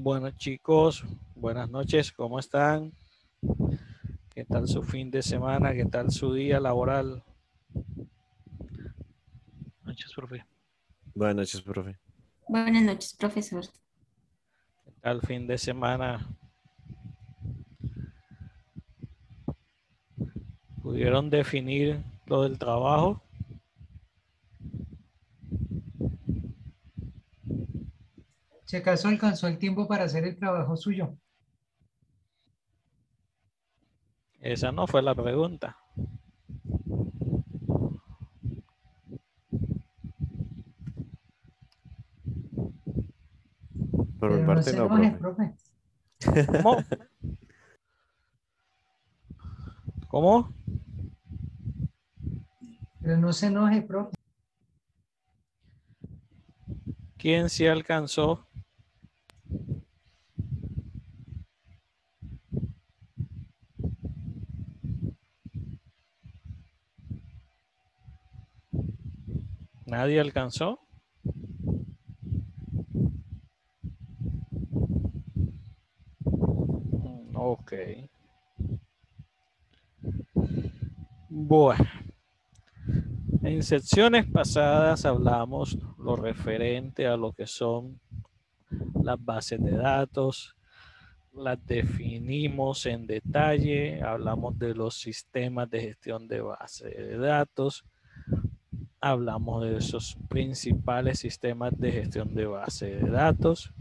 Bueno, chicos, buenas noches, ¿cómo están? ¿Qué tal su fin de semana? ¿Qué tal su día laboral? Noches, profe. Buenas noches, profe. Buenas noches, profesor. ¿Qué tal fin de semana? ¿Pudieron definir lo del trabajo? Si acaso alcanzó el tiempo para hacer el trabajo suyo. Esa no fue la pregunta. Por mi Pero no parte se no, enoje, profe. profe. ¿Cómo? ¿Cómo? Pero no se enoje, profe. ¿Quién sí alcanzó? ¿Nadie alcanzó? Ok. Bueno, en secciones pasadas hablamos lo referente a lo que son las bases de datos, las definimos en detalle, hablamos de los sistemas de gestión de base de datos, hablamos de esos principales sistemas de gestión de base de datos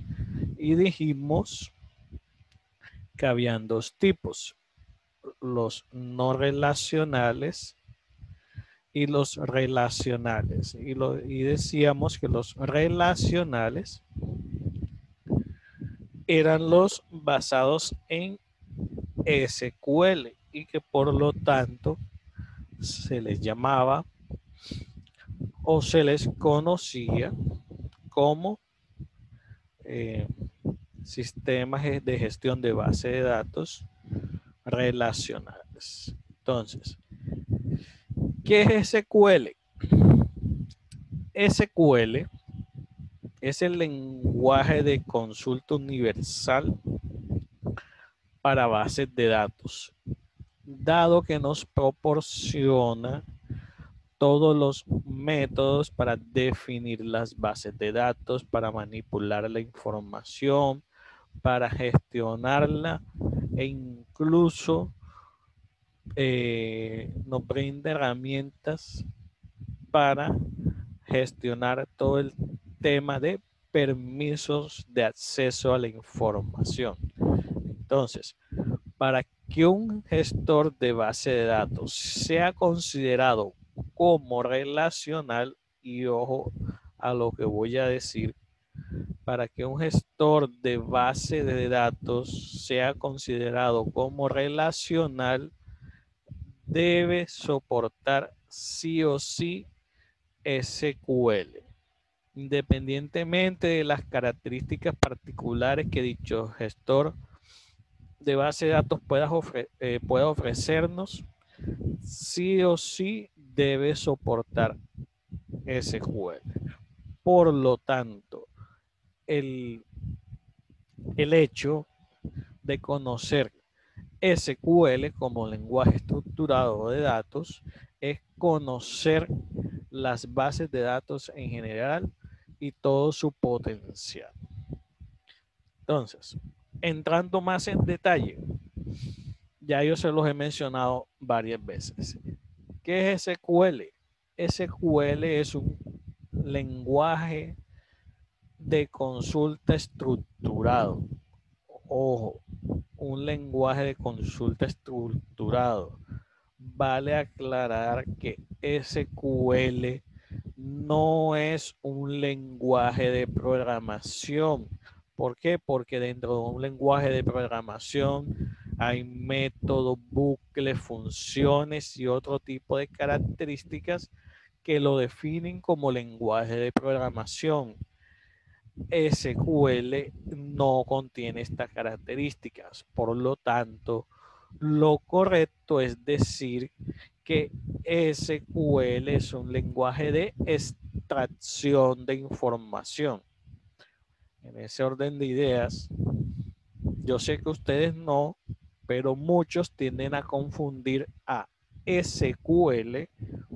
y dijimos que habían dos tipos, los no relacionales y los relacionales. Y decíamos que los relacionales eran los basados en SQL y que por lo tanto se les llamaba o se les conocía como sistemas de gestión de base de datos relacionales. Entonces, ¿qué es SQL? SQL es el lenguaje de consulta universal para bases de datos, dado que nos proporciona todos los métodos para definir las bases de datos, para manipular la información, para gestionarla e incluso nos brinda herramientas para gestionar todo el tema de permisos de acceso a la información. Entonces, para que un gestor de base de datos sea considerado como relacional, y ojo a lo que voy a decir, para que un gestor de base de datos sea considerado como relacional, debe soportar sí o sí SQL, independientemente de las características particulares que dicho gestor de base de datos pueda ofrecernos, sí o sí debe soportar SQL. Por lo tanto, el hecho de conocer SQL como lenguaje estructurado de datos es conocer las bases de datos en general y todo su potencial. Entonces, entrando más en detalle, ya yo se los he mencionado varias veces. ¿Qué es SQL? SQL es un lenguaje de consulta estructurado. Ojo, un lenguaje de consulta estructurado. Vale aclarar que SQL no es un lenguaje de programación. ¿Por qué? Porque dentro de un lenguaje de programación hay métodos, bucles, funciones y otro tipo de características que lo definen como lenguaje de programación. SQL no contiene estas características, por lo tanto, lo correcto es decir que SQL es un lenguaje de extracción de información. En ese orden de ideas, yo sé que ustedes no, pero muchos tienden a confundir a SQL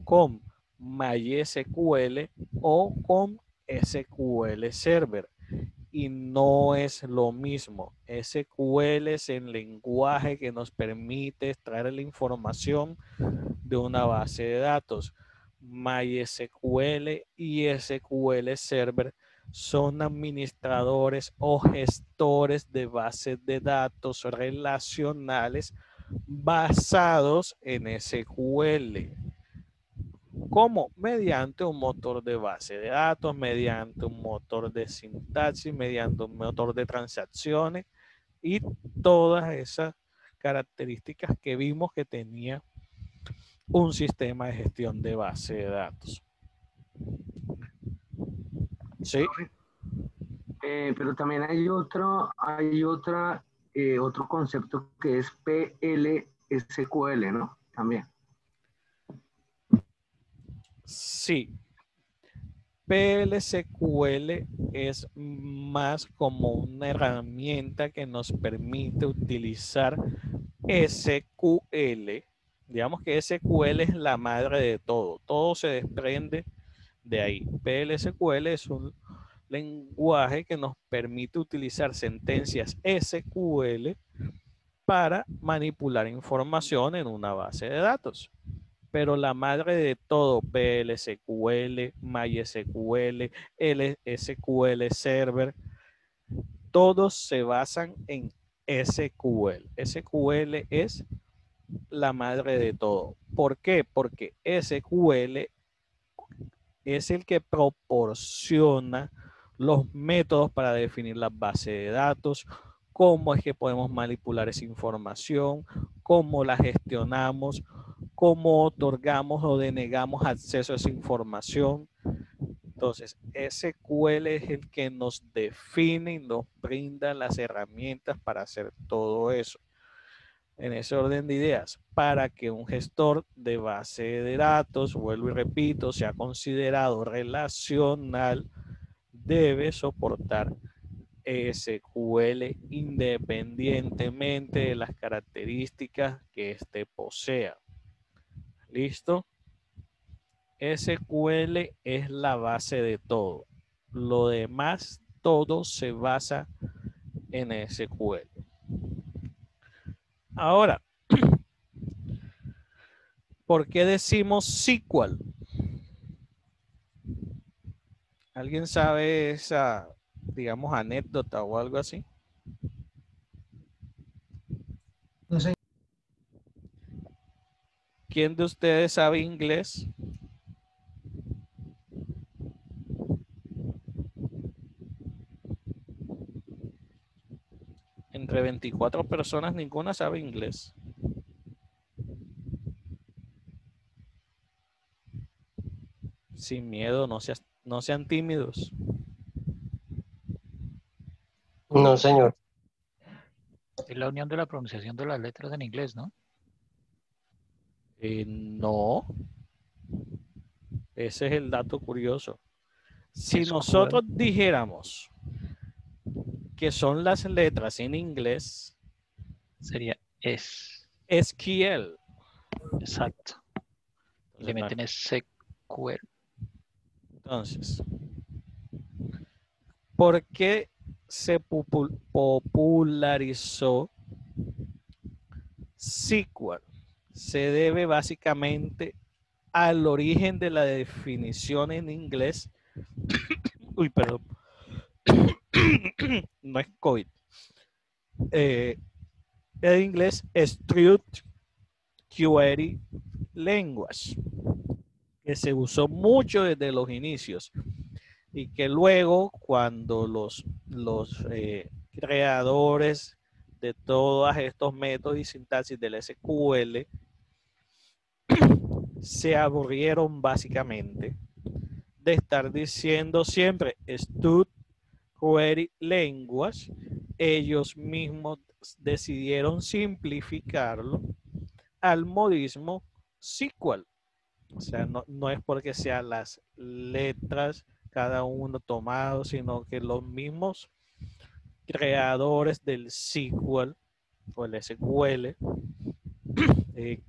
con MySQL o con SQL Server. Y no es lo mismo. SQL es el lenguaje que nos permite extraer la información de una base de datos. MySQL y SQL Server son administradores o gestores de bases de datos relacionales basados en SQL. ¿Cómo? Mediante un motor de base de datos, mediante un motor de sintaxis, mediante un motor de transacciones y todas esas características que vimos que tenía un sistema de gestión de base de datos. ¿Sí? Pero también hay otro concepto que es PLSQL, ¿no? También. Sí. PLSQL es más como una herramienta que nos permite utilizar SQL. Digamos que SQL es la madre de todo. Todo se desprende de ahí. PLSQL es un lenguaje que nos permite utilizar sentencias SQL para manipular información en una base de datos. Pero la madre de todo, PLSQL, MySQL, SQL Server, todos se basan en SQL. SQL es la madre de todo. ¿Por qué? Porque SQL es el que proporciona los métodos para definir las bases de datos, cómo es que podemos manipular esa información, cómo la gestionamos, cómo otorgamos o denegamos acceso a esa información. Entonces, SQL es el que nos define y nos brinda las herramientas para hacer todo eso. En ese orden de ideas, para que un gestor de base de datos, vuelvo y repito, sea considerado relacional, debe soportar SQL independientemente de las características que éste posea. ¿Listo? SQL es la base de todo. Lo demás, todo se basa en SQL. Ahora, ¿por qué decimos SQL? ¿Alguien sabe esa, digamos, anécdota o algo así? No sé. ¿Quién de ustedes sabe inglés? Entre 24 personas, ninguna sabe inglés. Sin miedo, no sean tímidos. No, señor. Es la unión de la pronunciación de las letras en inglés, ¿no? No, ese es el dato curioso. Si SQL. nosotros dijéramos que son las letras en inglés, Sería es. SQL. Exacto. Y le Entonces, meten SQL. entonces, ¿por qué se popularizó SQL? Se debe básicamente al origen de la definición en inglés. Uy, perdón. No es COVID. En inglés, Structured Query Language, que se usó mucho desde los inicios y que luego cuando los creadores de todos estos métodos y sintaxis del SQL se aburrieron básicamente de estar diciendo siempre Structured Query Language, ellos mismos decidieron simplificarlo al modismo SQL. O sea, no es porque sean las letras cada uno tomado, sino que los mismos creadores del SQL o el SQL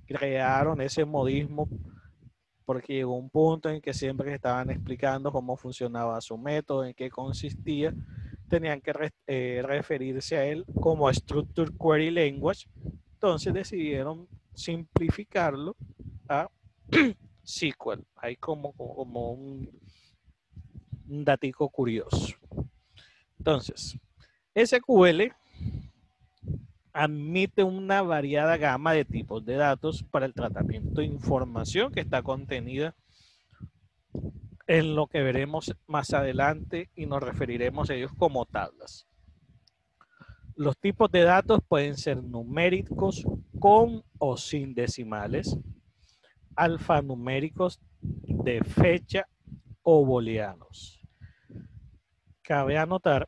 crearon ese modismo porque llegó un punto en que siempre que estaban explicando cómo funcionaba su método, en qué consistía, tenían que referirse a él como Structured Query Language. Entonces decidieron simplificarlo a SQL. Hay como un datico curioso. Entonces, SQL admite una variada gama de tipos de datos para el tratamiento de información que está contenida en lo que veremos más adelante y nos referiremos a ellos como tablas. Los tipos de datos pueden ser numéricos con o sin decimales, alfanuméricos de fecha o booleanos. Cabe anotar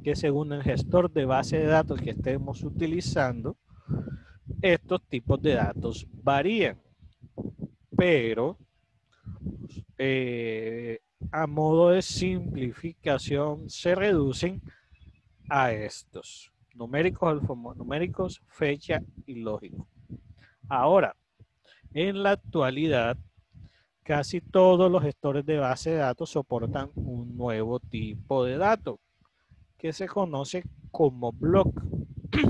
que según el gestor de base de datos que estemos utilizando, estos tipos de datos varían, pero a modo de simplificación se reducen a estos: numéricos, alfanuméricos, fecha y lógico. Ahora, en la actualidad, casi todos los gestores de base de datos soportan un nuevo tipo de dato que se conoce como block,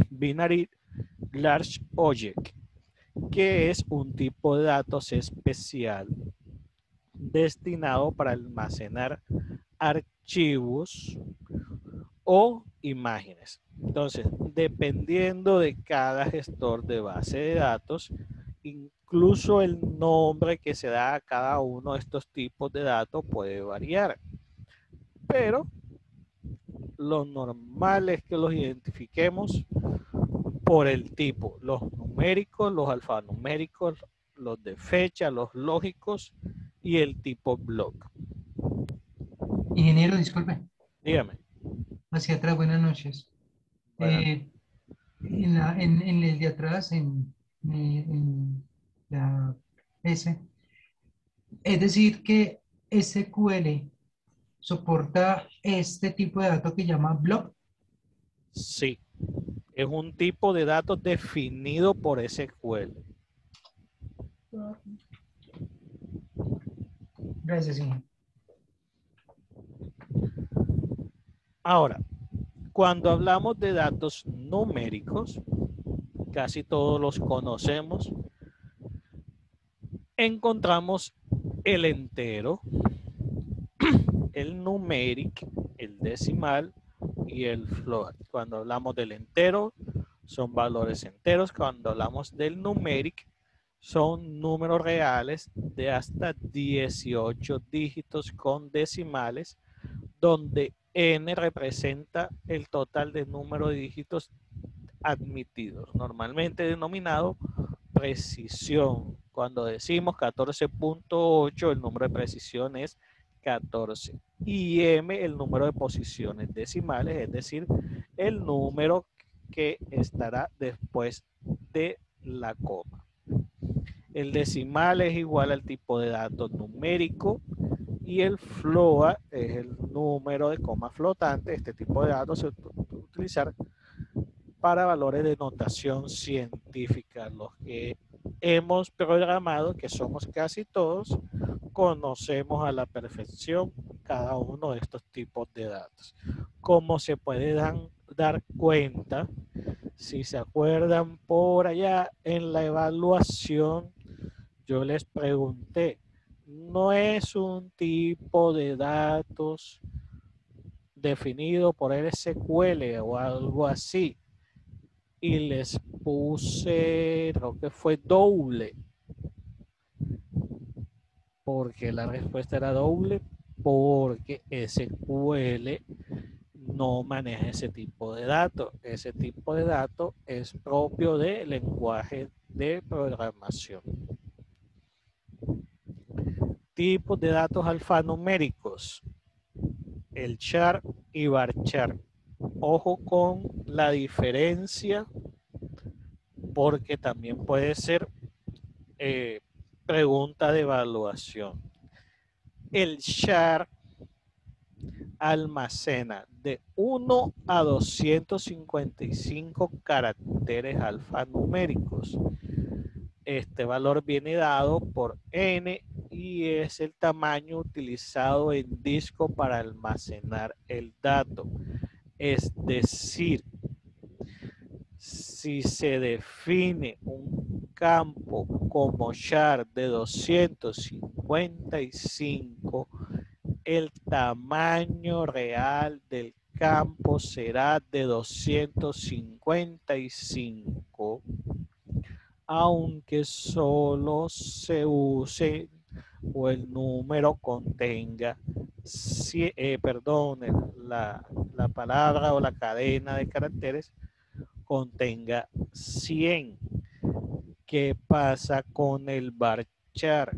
binary large object, que es un tipo de datos especial destinado para almacenar archivos o imágenes. Entonces, dependiendo de cada gestor de base de datos, incluso el nombre que se da a cada uno de estos tipos de datos puede variar. Pero lo normal es que los identifiquemos por el tipo: los numéricos, los alfanuméricos, los de fecha, los lógicos y el tipo block. Ingeniero, disculpe. Dígame. Hacia atrás, buenas noches. Buenas. En el de atrás, en la S, es decir que SQL soporta este tipo de datos que llama block. Sí, es un tipo de datos definido por SQL. Gracias, ingeniero. Ahora, cuando hablamos de datos numéricos, casi todos los conocemos, encontramos el entero, el numeric, el decimal y el float. Cuando hablamos del entero, son valores enteros. Cuando hablamos del numeric, son números reales de hasta 18 dígitos con decimales, donde n representa el total de número de dígitos admitidos, normalmente denominado precisión. Cuando decimos 14.8, el número de precisión es 14. Y m, el número de posiciones decimales, es decir, el número que estará después de la coma. El decimal es igual al tipo de datos numérico y el float es el número de coma flotante. Este tipo de datos se puede utilizar para valores de notación científica. Los que hemos programado, que somos casi todos, conocemos a la perfección cada uno de estos tipos de datos. Como se puede dar cuenta, si se acuerdan por allá en la evaluación, yo les pregunté, no es un tipo de datos definido por el SQL o algo así. Y les puse, creo que fue doble. Porque la respuesta era doble, porque SQL no maneja ese tipo de datos. Ese tipo de datos es propio del lenguaje de programación. Tipos de datos alfanuméricos: el char y varchar. Ojo con la diferencia, porque también puede ser pregunta de evaluación. El char almacena de 1 a 255 caracteres alfanuméricos. Este valor viene dado por n y es el tamaño utilizado en disco para almacenar el dato. Es decir, si se define un campo como char de 255, el tamaño real del campo será de 255, aunque solo se use o el número contenga, la palabra o la cadena de caracteres contenga 100. ¿Qué pasa con el varchar?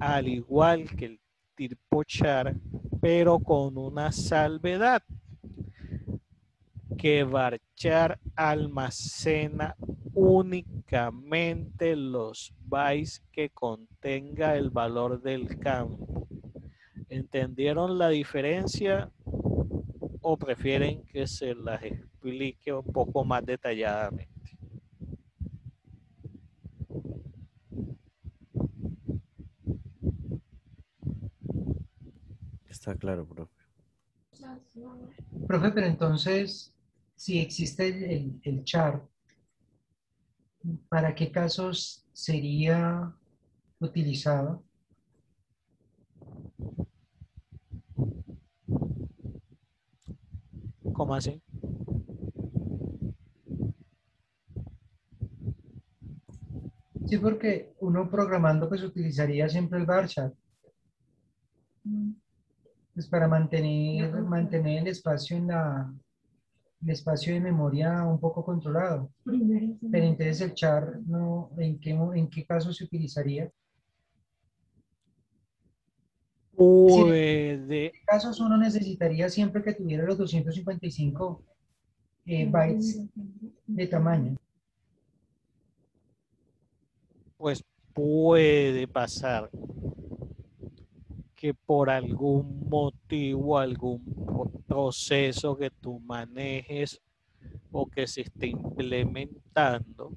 Al igual que el tipo char, pero con una salvedad, que varchar almacena únicamente los bytes que contenga el valor del campo. ¿Entendieron la diferencia o prefieren que se las explique un poco más detalladamente? Está claro, profe. Profe, pero entonces, si existe el char, ¿para qué casos sería utilizado? ¿Cómo así? Sí, porque uno programando pues utilizaría siempre el varchar, pues para mantener el espacio el espacio de memoria un poco controlado. Pero entonces el char, no, ¿en qué caso se utilizaría? Es decir, ¿en Puede, qué casos uno necesitaría siempre que tuviera los 255 bytes de tamaño? pues puede pasar que por algún motivo, algún proceso que tú manejes o que se esté implementando,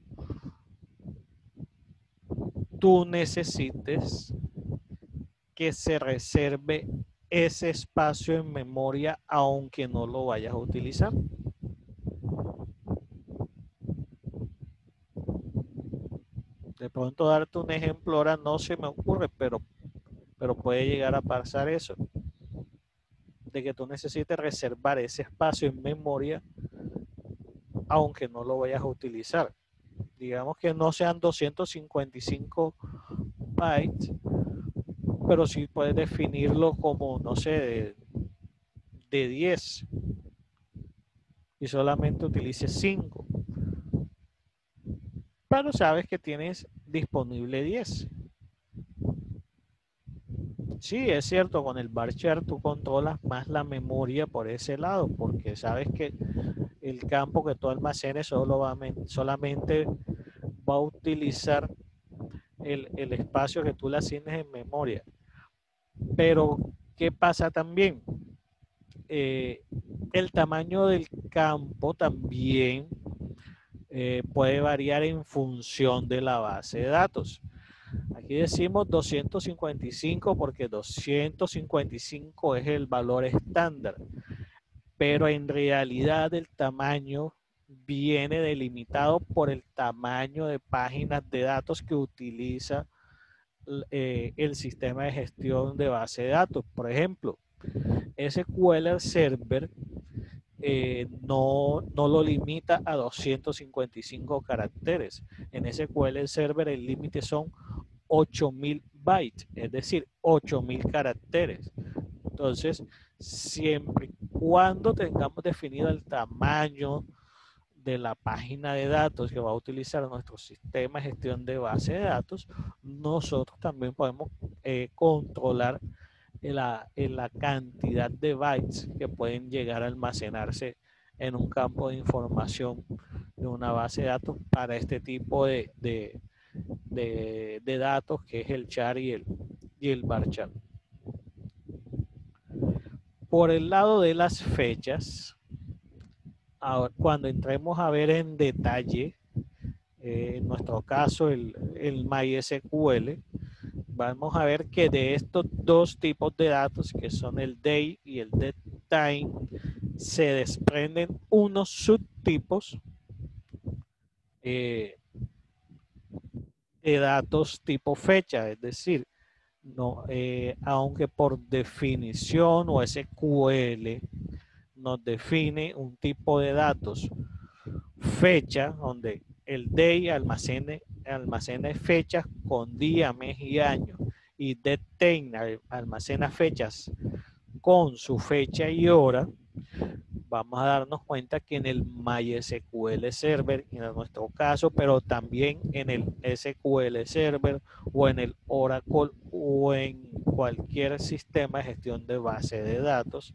tú necesites que se reserve ese espacio en memoria aunque no lo vayas a utilizar. De pronto darte un ejemplo ahora no se me ocurre, pero puede llegar a pasar eso, de que tú necesites reservar ese espacio en memoria aunque no lo vayas a utilizar. Digamos que no sean 255 bytes, pero sí puedes definirlo como, no sé, de 10 y solamente utilices 5. Pero sabes que tienes disponible 10. Sí, es cierto, con el varchar tú controlas más la memoria por ese lado, porque sabes que el campo que tú almacenes solamente va a utilizar el espacio que tú le asignes en memoria. Pero, ¿qué pasa también? El tamaño del campo también puede variar en función de la base de datos. Aquí decimos 255 porque 255 es el valor estándar, pero en realidad el tamaño viene delimitado por el tamaño de páginas de datos que utiliza el sistema de gestión de base de datos. Por ejemplo, SQL Server no lo limita a 255 caracteres. En SQL Server el límite son 8000 bytes, es decir, 8000 caracteres. Entonces, siempre y cuando tengamos definido el tamaño de la página de datos que va a utilizar nuestro sistema de gestión de base de datos, nosotros también podemos controlar la cantidad de bytes que pueden llegar a almacenarse en un campo de información de una base de datos para este tipo de datos que es el char y el varchar. Por el lado de las fechas, ahora, cuando entremos a ver en detalle, en nuestro caso el MySQL, vamos a ver que de estos dos tipos de datos, que son el day y el date time, se desprenden unos subtipos de datos tipo fecha, es decir, no, aunque por definición o SQL nos define un tipo de datos fecha, donde el day almacena fechas con día, mes y año, y date almacena fechas con su fecha y hora. Vamos a darnos cuenta que en el MySQL Server, en nuestro caso, pero también en el SQL Server o en el Oracle o en cualquier sistema de gestión de base de datos,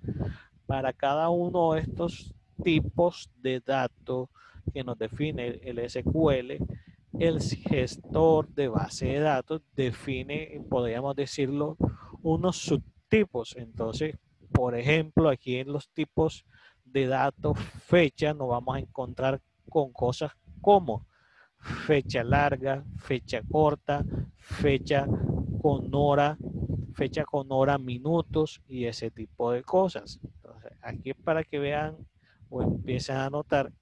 para cada uno de estos tipos de datos que nos define el SQL, el gestor de base de datos define, podríamos decirlo, unos subtipos. Entonces, por ejemplo, aquí en los tipos de datos fecha nos vamos a encontrar con cosas como fecha larga, fecha corta, fecha con hora, minutos y ese tipo de cosas. Entonces, aquí para que vean o empiecen a notar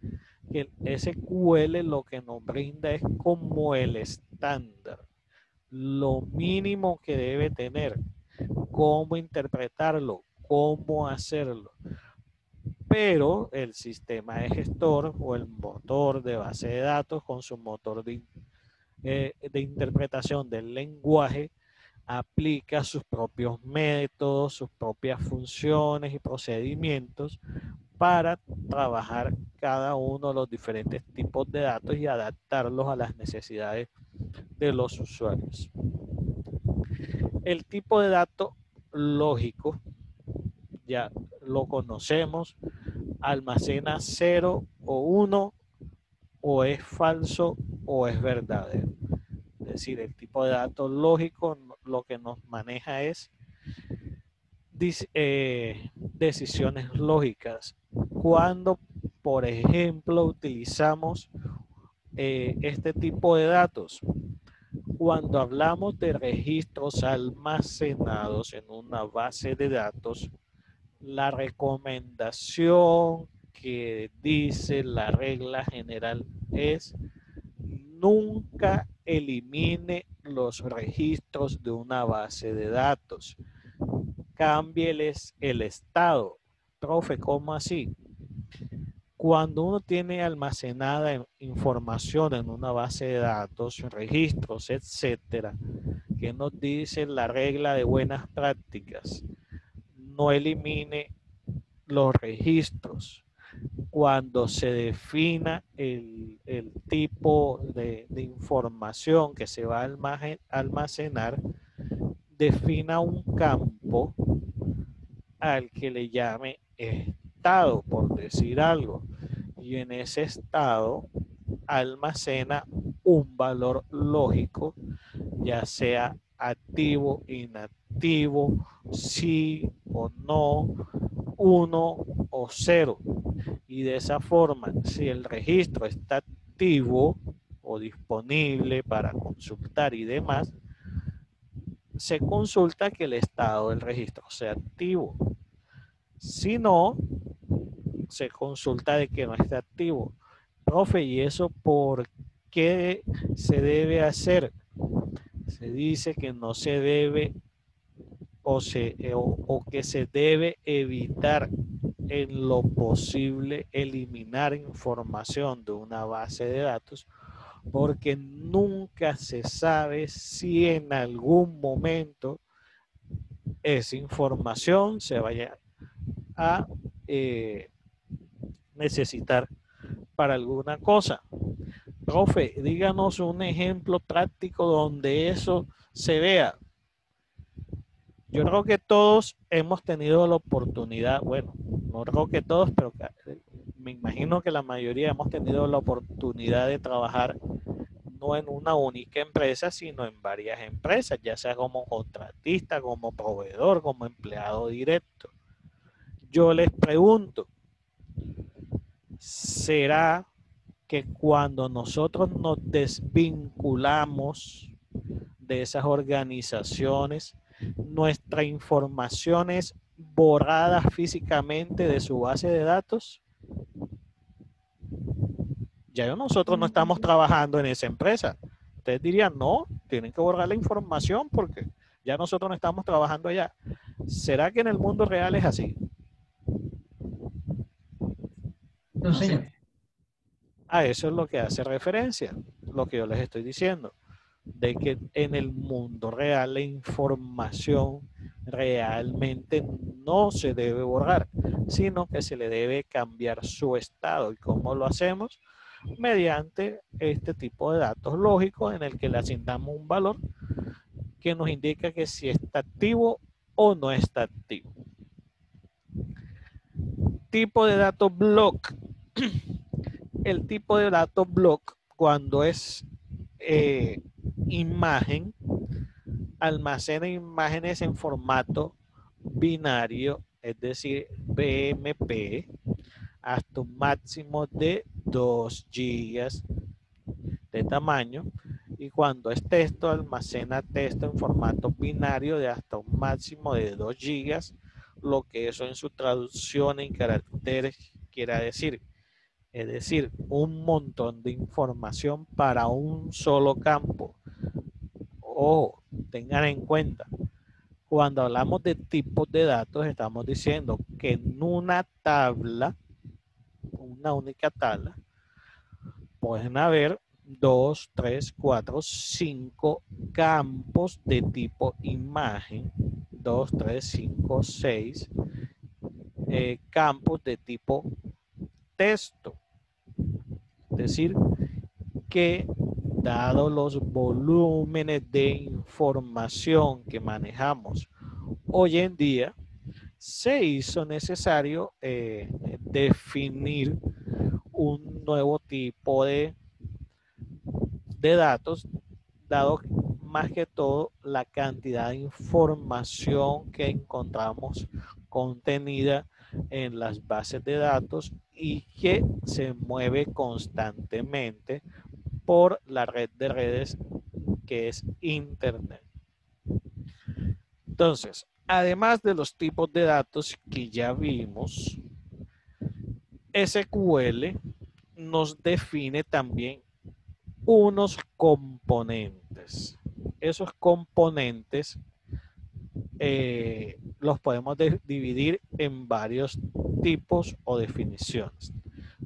que el SQL lo que nos brinda es como el estándar, lo mínimo que debe tener, cómo interpretarlo, cómo hacerlo. Pero el sistema de gestor o el motor de base de datos con su motor de interpretación del lenguaje aplica sus propios métodos, sus propias funciones y procedimientos para trabajar cada uno de los diferentes tipos de datos y adaptarlos a las necesidades de los usuarios. El tipo de dato lógico, ya lo conocemos, almacena 0 o 1, o es falso o es verdadero. Es decir, el tipo de datos lógico lo que nos maneja es decisiones lógicas. Cuando, por ejemplo, utilizamos este tipo de datos, cuando hablamos de registros almacenados en una base de datos, la recomendación que dice la regla general es nunca elimine los registros de una base de datos. Cámbieles el estado. Profe, ¿cómo así? Cuando uno tiene almacenada información en una base de datos, registros, etcétera, que nos dice la regla de buenas prácticas, no elimine los registros. Cuando se defina el tipo de información que se va a almacenar, defina un campo al que le llame estado, por decir algo, y en ese estado almacena un valor lógico, ya sea activo, inactivo, sí o no, 1 o 0. Y de esa forma, si el registro está activo o disponible para consultar y demás, se consulta que el estado del registro sea activo. Si no, se consulta de que no está activo. Profe, ¿y eso por qué se debe hacer? Se dice que no se debe o que se debe evitar en lo posible eliminar información de una base de datos, porque nunca se sabe si en algún momento esa información se vaya a necesitar para alguna cosa. Profe, díganos un ejemplo práctico donde eso se vea. Yo creo que todos hemos tenido la oportunidad, bueno, no creo que todos, pero me imagino que la mayoría hemos tenido la oportunidad de trabajar no en una única empresa, sino en varias empresas, ya sea como contratista, como proveedor, como empleado directo. Yo les pregunto, ¿será que cuando nosotros nos desvinculamos de esas organizaciones, nuestra información es borrada físicamente de su base de datos? Ya nosotros no estamos trabajando en esa empresa. Ustedes dirían, no, tienen que borrar la información porque ya nosotros no estamos trabajando allá. ¿Será que en el mundo real es así? No, señor. A eso es lo que hace referencia, lo que yo les estoy diciendo, de que en el mundo real la información realmente no se debe borrar, sino que se le debe cambiar su estado. ¿Y cómo lo hacemos? Mediante este tipo de datos lógicos en el que le asignamos un valor que nos indica que si está activo o no está activo. Tipo de datos block. El tipo de datos block, cuando es imagen, almacena imágenes en formato binario, es decir, BMP, hasta un máximo de 2 gigas de tamaño. Y cuando es texto, almacena texto en formato binario de hasta un máximo de 2 gigas, lo que eso en su traducción en caracteres quiera decir. Es decir, un montón de información para un solo campo. Ojo, tengan en cuenta, cuando hablamos de tipos de datos, estamos diciendo que en una tabla, una única tabla, pueden haber 2, 3, 4, 5 campos de tipo imagen, 2, 3, 5, 6 campos de tipo texto. Es decir, que dado los volúmenes de información que manejamos hoy en día, se hizo necesario definir un nuevo tipo de datos, dado más que todo la cantidad de información que encontramos contenida en las bases de datos y que se mueve constantemente por la red de redes que es Internet. Entonces, además de los tipos de datos que ya vimos, SQL nos define también unos componentes. Esos componentes los podemos dividir en varios tipos o definiciones.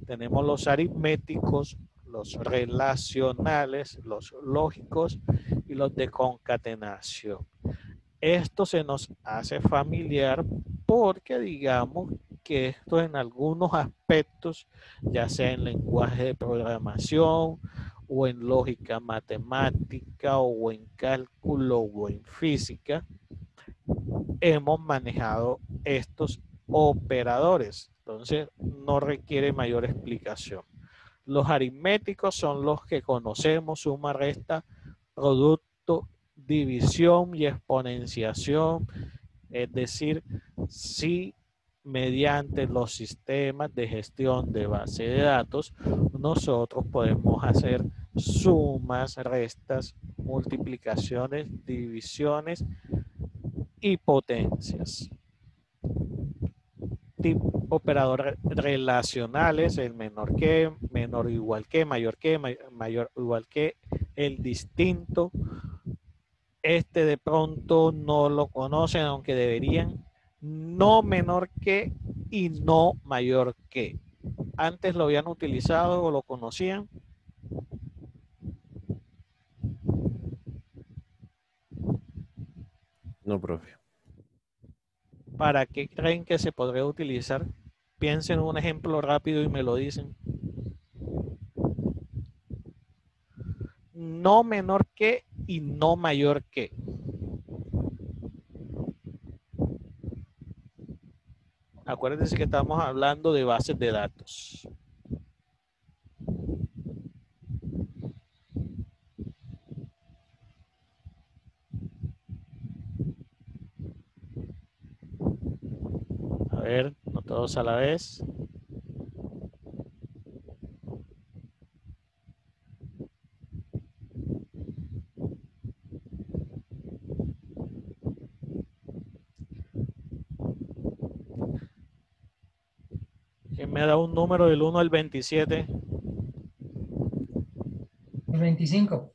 Tenemos los aritméticos, los relacionales, los lógicos y los de concatenación. Esto se nos hace familiar porque digamos que esto en algunos aspectos, ya sea en lenguaje de programación o en lógica matemática o en cálculo o en física, hemos manejado estos operadores. Entonces no requiere mayor explicación. Los aritméticos son los que conocemos: suma, resta, producto, división y exponenciación. Es decir, si mediante los sistemas de gestión de base de datos nosotros podemos hacer sumas, restas, multiplicaciones, divisiones y potencias. Operadores relacionales: el menor que, menor o igual que, mayor o igual que, el distinto. Este de pronto no lo conocen, aunque deberían. No menor que y no mayor que. Antes lo habían utilizado o lo conocían. No, profe. ¿Para qué creen que se podría utilizar? Piensen en un ejemplo rápido y me lo dicen. No menor que y no mayor que. Acuérdense que estamos hablando de bases de datos. A ver, Vamos todos a la vez. ¿Quién me da un número del 1 al 27? El 25.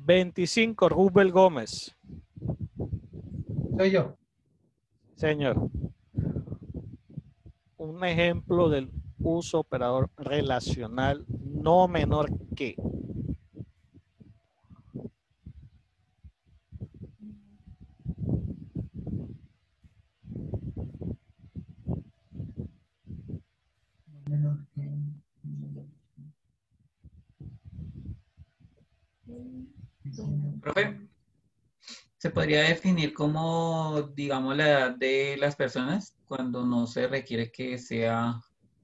$25, Rubel Gómez. Soy yo. Señor. Un ejemplo del uso operador relacional no menor que. Profe, ¿se podría definir como, digamos, la edad de las personas cuando no se requiere que sea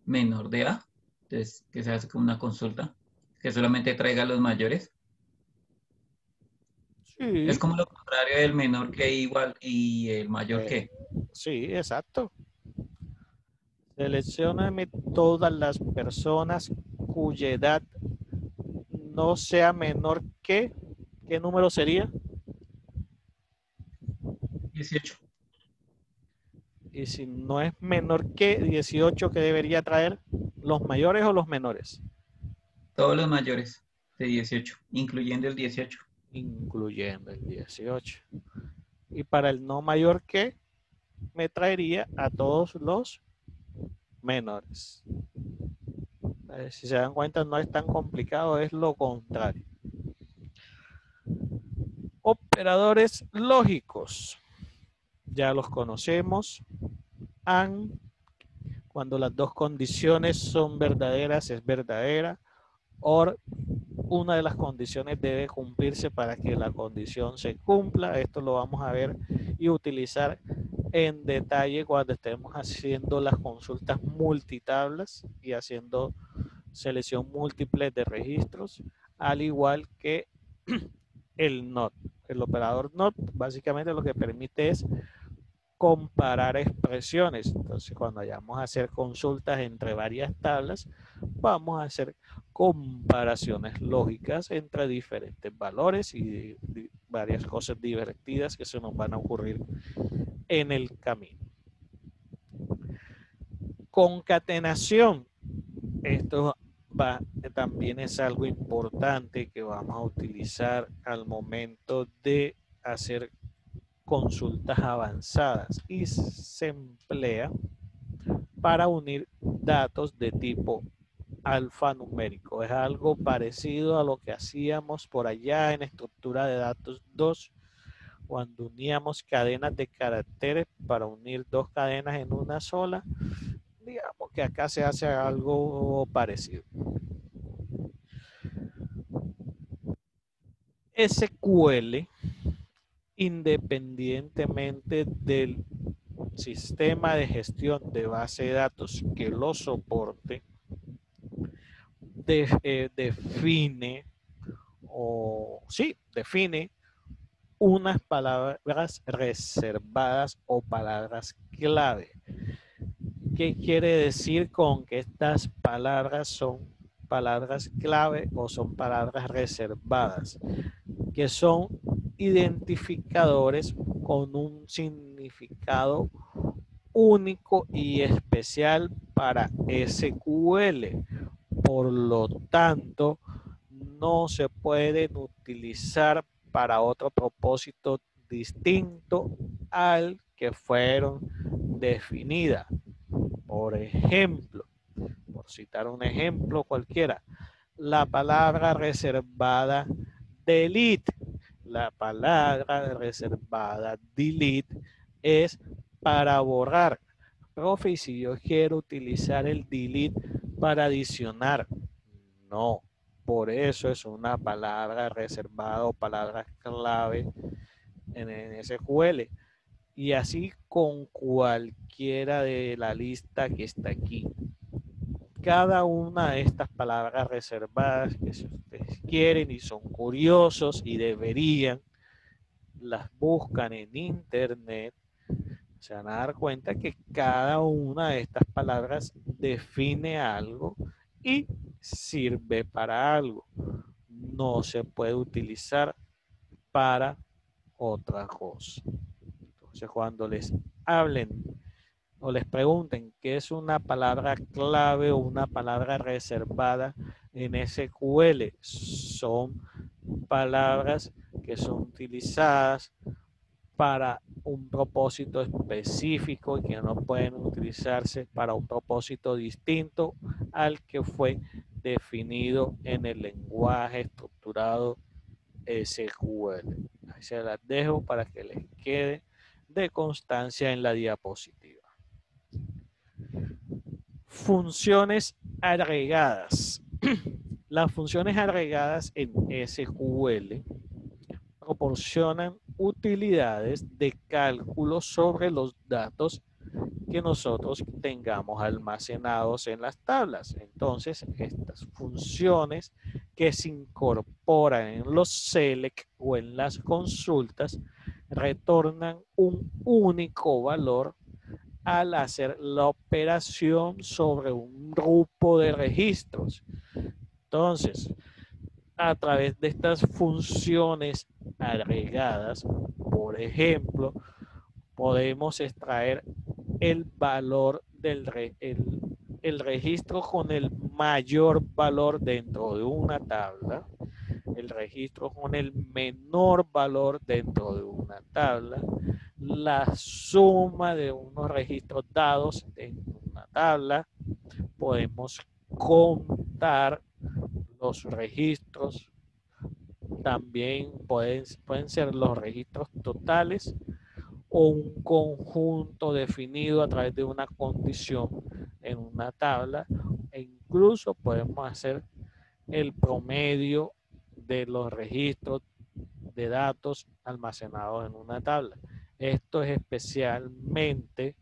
menor de edad? Entonces, que se hace como una consulta, que solamente traiga a los mayores. Es Sí, como lo contrario del menor que igual y el mayor que. sí, exacto. Seleccióname todas las personas cuya edad no sea menor que. ¿Qué número sería? 18. Y si no es menor que 18, ¿qué debería traer? ¿Los mayores o los menores? Todos los mayores de 18, incluyendo el 18. Incluyendo el 18. Y para el no mayor que, me traería a todos los menores. Si se dan cuenta, no es tan complicado, es lo contrario. Operadores lógicos. Ya los conocemos. And, cuando las dos condiciones son verdaderas, es verdadera. Or, una de las condiciones debe cumplirse para que la condición se cumpla. Esto lo vamos a ver y utilizar en detalle cuando estemos haciendo las consultas multitablas y haciendo selección múltiple de registros, al igual que el NOT. El operador NOT básicamente lo que permite es comparar expresiones. Entonces, cuando vayamos a hacer consultas entre varias tablas, vamos a hacer comparaciones lógicas entre diferentes valores y varias cosas divertidas que se nos van a ocurrir en el camino. Concatenación. Esto también es algo importante que vamos a utilizar al momento de hacer consultas avanzadas y se emplea para unir datos de tipo alfanumérico. Es algo parecido a lo que hacíamos por allá en estructura de datos 2, cuando uníamos cadenas de caracteres para unir dos cadenas en una sola. Digamos que acá se hace algo parecido. SQL, independientemente del sistema de gestión de base de datos que lo soporte, define unas palabras reservadas o palabras clave. ¿Qué quiere decir con que estas palabras son palabras clave o son palabras reservadas? Que son identificadores con un significado único y especial para SQL. Por lo tanto, no se pueden utilizar para otro propósito distinto al que fueron definidas. Por ejemplo, por citar un ejemplo cualquiera, la palabra reservada delete. La palabra reservada delete es para borrar. Profe, y si yo quiero utilizar el delete para adicionar, no. Por eso es una palabra reservada o palabra clave en SQL. Y así con cualquiera de la lista que está aquí. Cada una de estas palabras reservadas que si ustedes quieren y son curiosos y deberían las buscan en internet, se van a dar cuenta que cada una de estas palabras define algo y sirve para algo. No se puede utilizar para otra cosa. Entonces, cuando les hablen o les pregunten qué es una palabra clave o una palabra reservada en SQL, son palabras que son utilizadas para un propósito específico y que no pueden utilizarse para un propósito distinto al que fue definido en el lenguaje estructurado SQL. Ahí se las dejo para que les quede de constancia en la diapositiva. Funciones agregadas. Las funciones agregadas en SQL proporcionan utilidades de cálculo sobre los datos que nosotros tengamos almacenados en las tablas. Entonces, estas funciones que se incorporan en los select o en las consultas retornan un único valor al hacer la operación sobre un grupo de registros. Entonces, a través de estas funciones agregadas, por ejemplo, podemos extraer el valor el registro con el mayor valor dentro de una tabla, el registro con el menor valor dentro de una tabla, la suma de unos registros dados en una tabla, podemos contar los registros, también pueden ser los registros totales o un conjunto definido a través de una condición en una tabla, e incluso podemos hacer el promedio de los registros de datos almacenados en una tabla. Esto es especialmente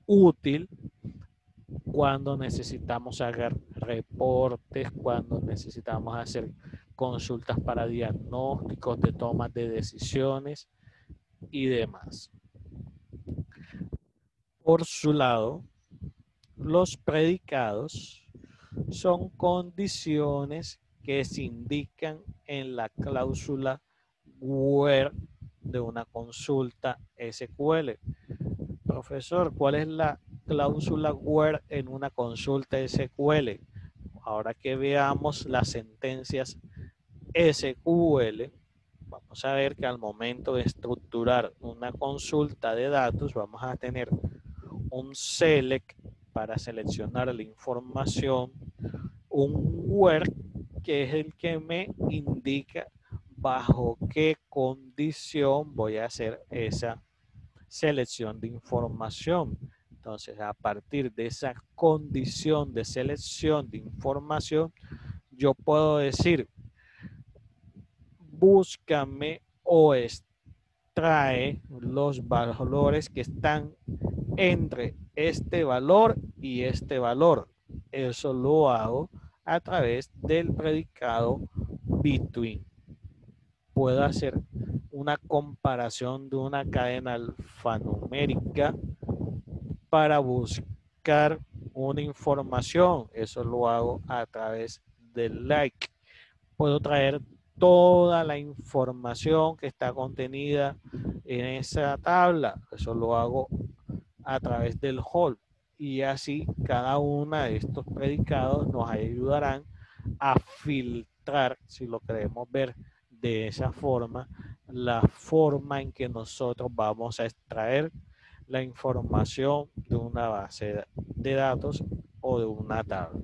útil cuando necesitamos hacer reportes, cuando necesitamos hacer consultas para diagnósticos de tomas de decisiones y demás. Por su lado, los predicados son condiciones que se indican en la cláusula where de una consulta SQL. Profesor, ¿cuál es la cláusula where en una consulta SQL? Ahora que veamos las sentencias SQL, vamos a ver que al momento de estructurar una consulta de datos, vamos a tener un select para seleccionar la información, un where que es el que me indica bajo qué condición voy a hacer esa selección de información. Entonces, a partir de esa condición de selección de información, yo puedo decir, búscame o extrae los valores que están entre este valor y este valor. Eso lo hago a través del predicado between. Puedo hacer una comparación de una cadena alfanumérica para buscar una información. Eso lo hago a través del like. Puedo traer toda la información que está contenida en esa tabla. Eso lo hago a través del hold. Y así cada una de estos predicados nos ayudarán a filtrar, si lo queremos ver de esa forma, la forma en que nosotros vamos a extraer la información de una base de datos o de una tabla.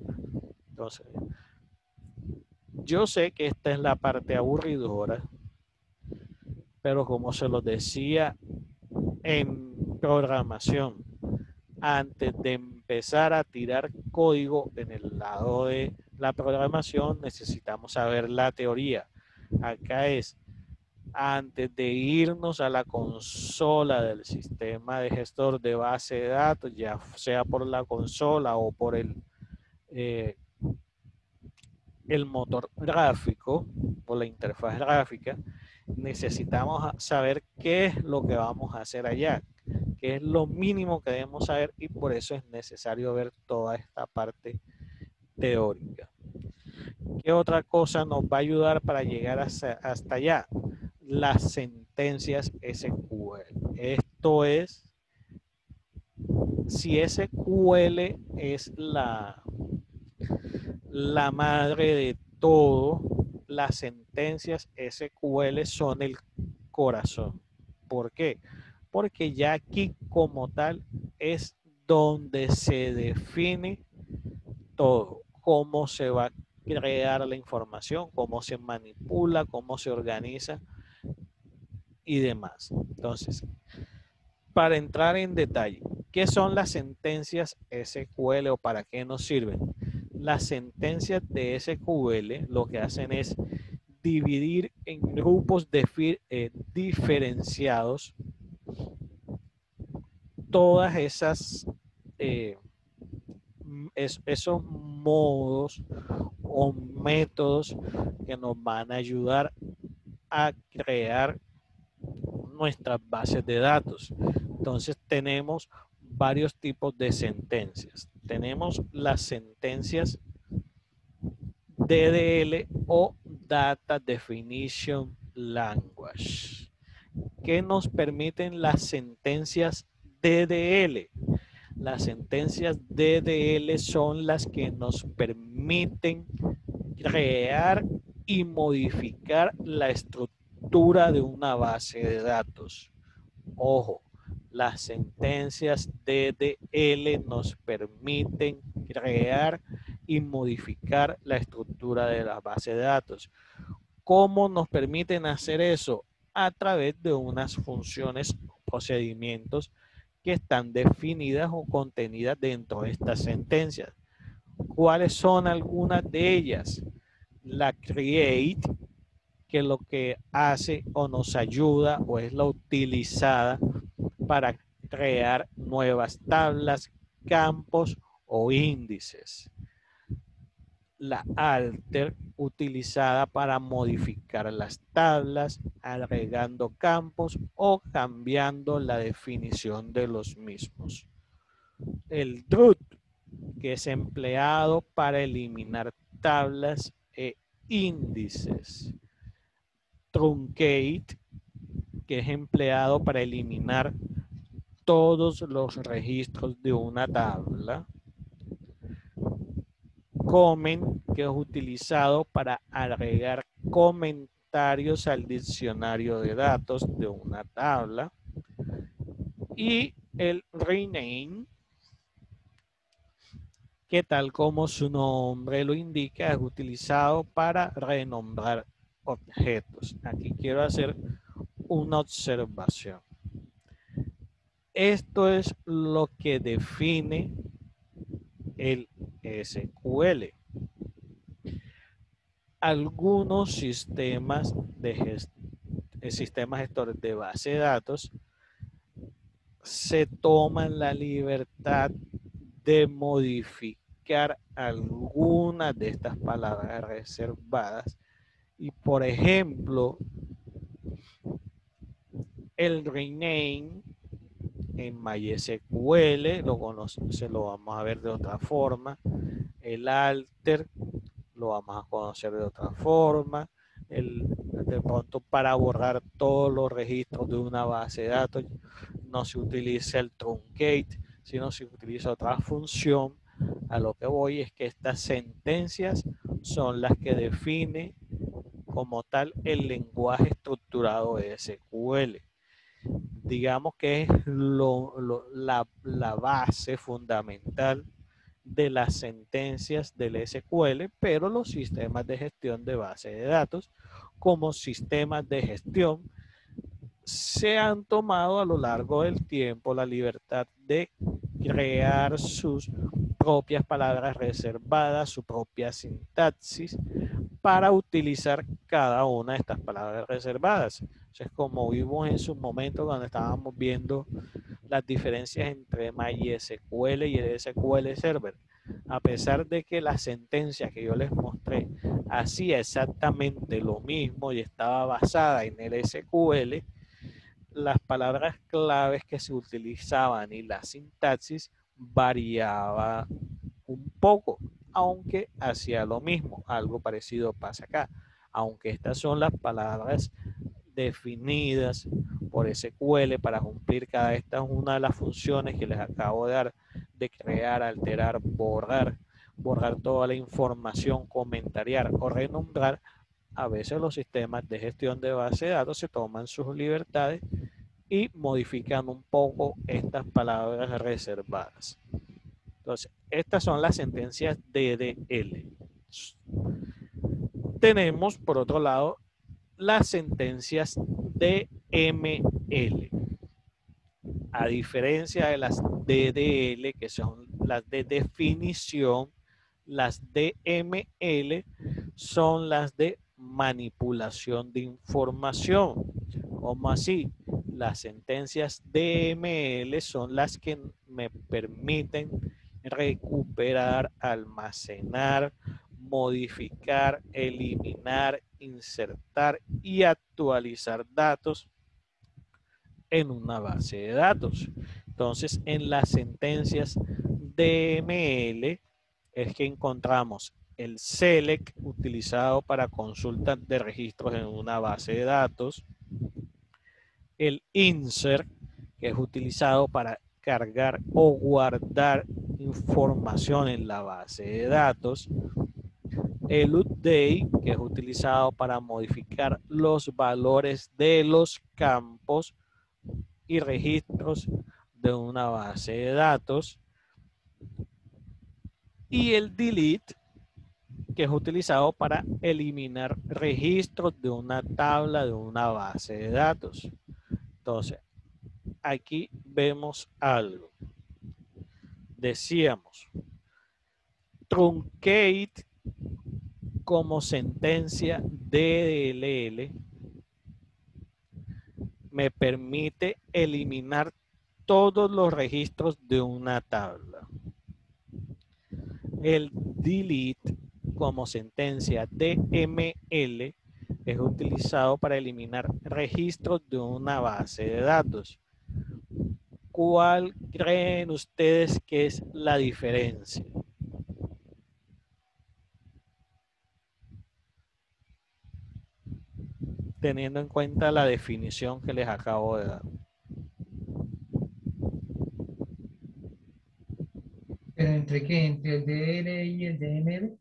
Entonces, yo sé que esta es la parte aburridora, pero como se los decía en programación, antes de empezar a tirar código en el lado de la programación, necesitamos saber la teoría. Acá es, antes de irnos a la consola del sistema de gestor de base de datos, ya sea por la consola o por el motor gráfico, por la interfaz gráfica, necesitamos saber qué es lo que vamos a hacer allá, qué es lo mínimo que debemos saber, y por eso es necesario ver toda esta parte teórica. ¿Qué otra cosa nos va a ayudar para llegar hasta allá? Las sentencias SQL. Esto es, si SQL es la madre de todo, las sentencias SQL son el corazón. ¿Por qué? Porque ya aquí como tal es donde se define todo, cómo se va a crear la información, cómo se manipula, cómo se organiza y demás. Entonces, para entrar en detalle, ¿qué son las sentencias SQL o para qué nos sirven? Las sentencias de SQL lo que hacen es dividir en grupos diferenciados todas esas esos modos o métodos que nos van a ayudar a crear nuestras bases de datos. Entonces tenemos varios tipos de sentencias. Tenemos las sentencias DDL o Data Definition Language. ¿Qué nos permiten las sentencias DDL? Las sentencias DDL son las que nos permiten crear y modificar la estructura de una base de datos. Ojo, las sentencias DDL nos permiten crear y modificar la estructura de la base de datos. ¿Cómo nos permiten hacer eso? A través de unas funciones, procedimientos que están definidas o contenidas dentro de estas sentencias. ¿Cuáles son algunas de ellas? La create, que lo que hace o nos ayuda o es la utilizada para crear nuevas tablas, campos o índices. La alter, utilizada para modificar las tablas, agregando campos o cambiando la definición de los mismos. El drut, que es empleado para eliminar tablas e índices. Truncate, que es empleado para eliminar todos los registros de una tabla. Comment, que es utilizado para agregar comentarios al diccionario de datos de una tabla. Y el rename, que tal como su nombre lo indica, es utilizado para renombrar objetos. Aquí quiero hacer una observación. Esto es lo que define el SQL. Algunos sistemas sistemas gestores de base de datos se toman la libertad de modificar algunas de estas palabras reservadas y, por ejemplo, el rename en MySQL se lo vamos a ver de otra forma. El alter lo vamos a conocer de otra forma. De pronto, para borrar todos los registros de una base de datos no se utiliza el truncate, sino se utiliza otra función. A lo que voy es que estas sentencias son las que definen como tal el lenguaje estructurado de SQL. Digamos que es la base fundamental de las sentencias del SQL, pero los sistemas de gestión de base de datos como sistemas de gestión se han tomado a lo largo del tiempo la libertad de crear sus propias palabras reservadas, su propia sintaxis para utilizar cada una de estas palabras reservadas. Entonces, como vimos en su momento cuando estábamos viendo las diferencias entre MySQL y el SQL Server, a pesar de que la sentencia que yo les mostré hacía exactamente lo mismo y estaba basada en el SQL, las palabras claves que se utilizaban y la sintaxis variaba un poco, aunque hacía lo mismo. Algo parecido pasa acá. Aunque estas son las palabras definidas por SQL para cumplir cada esta es una de las funciones que les acabo de dar, de crear, alterar, borrar toda la información, comentariar o renombrar. A veces los sistemas de gestión de base de datos se toman sus libertades y modifican un poco estas palabras reservadas. Entonces, estas son las sentencias DDL. Tenemos, por otro lado, las sentencias DML. A diferencia de las DDL, que son las de definición, las DML son las de manipulación de información. ¿Cómo así? Las sentencias DML son las que me permiten recuperar, almacenar, modificar, eliminar, insertar y actualizar datos en una base de datos. Entonces, en las sentencias DML es que encontramos el select utilizado para consulta de registros en una base de datos, el insert, que es utilizado para cargar o guardar información en la base de datos, el update, que es utilizado para modificar los valores de los campos y registros de una base de datos, y el delete, que es utilizado para eliminar registros de una tabla de una base de datos. Entonces, aquí vemos algo. Decíamos, truncate como sentencia DDL me permite eliminar todos los registros de una tabla. El delete como sentencia DML es utilizado para eliminar registros de una base de datos. ¿Cuál creen ustedes que es la diferencia? Teniendo en cuenta la definición que les acabo de dar. ¿Pero entre qué? ¿Entre el DL y el DML?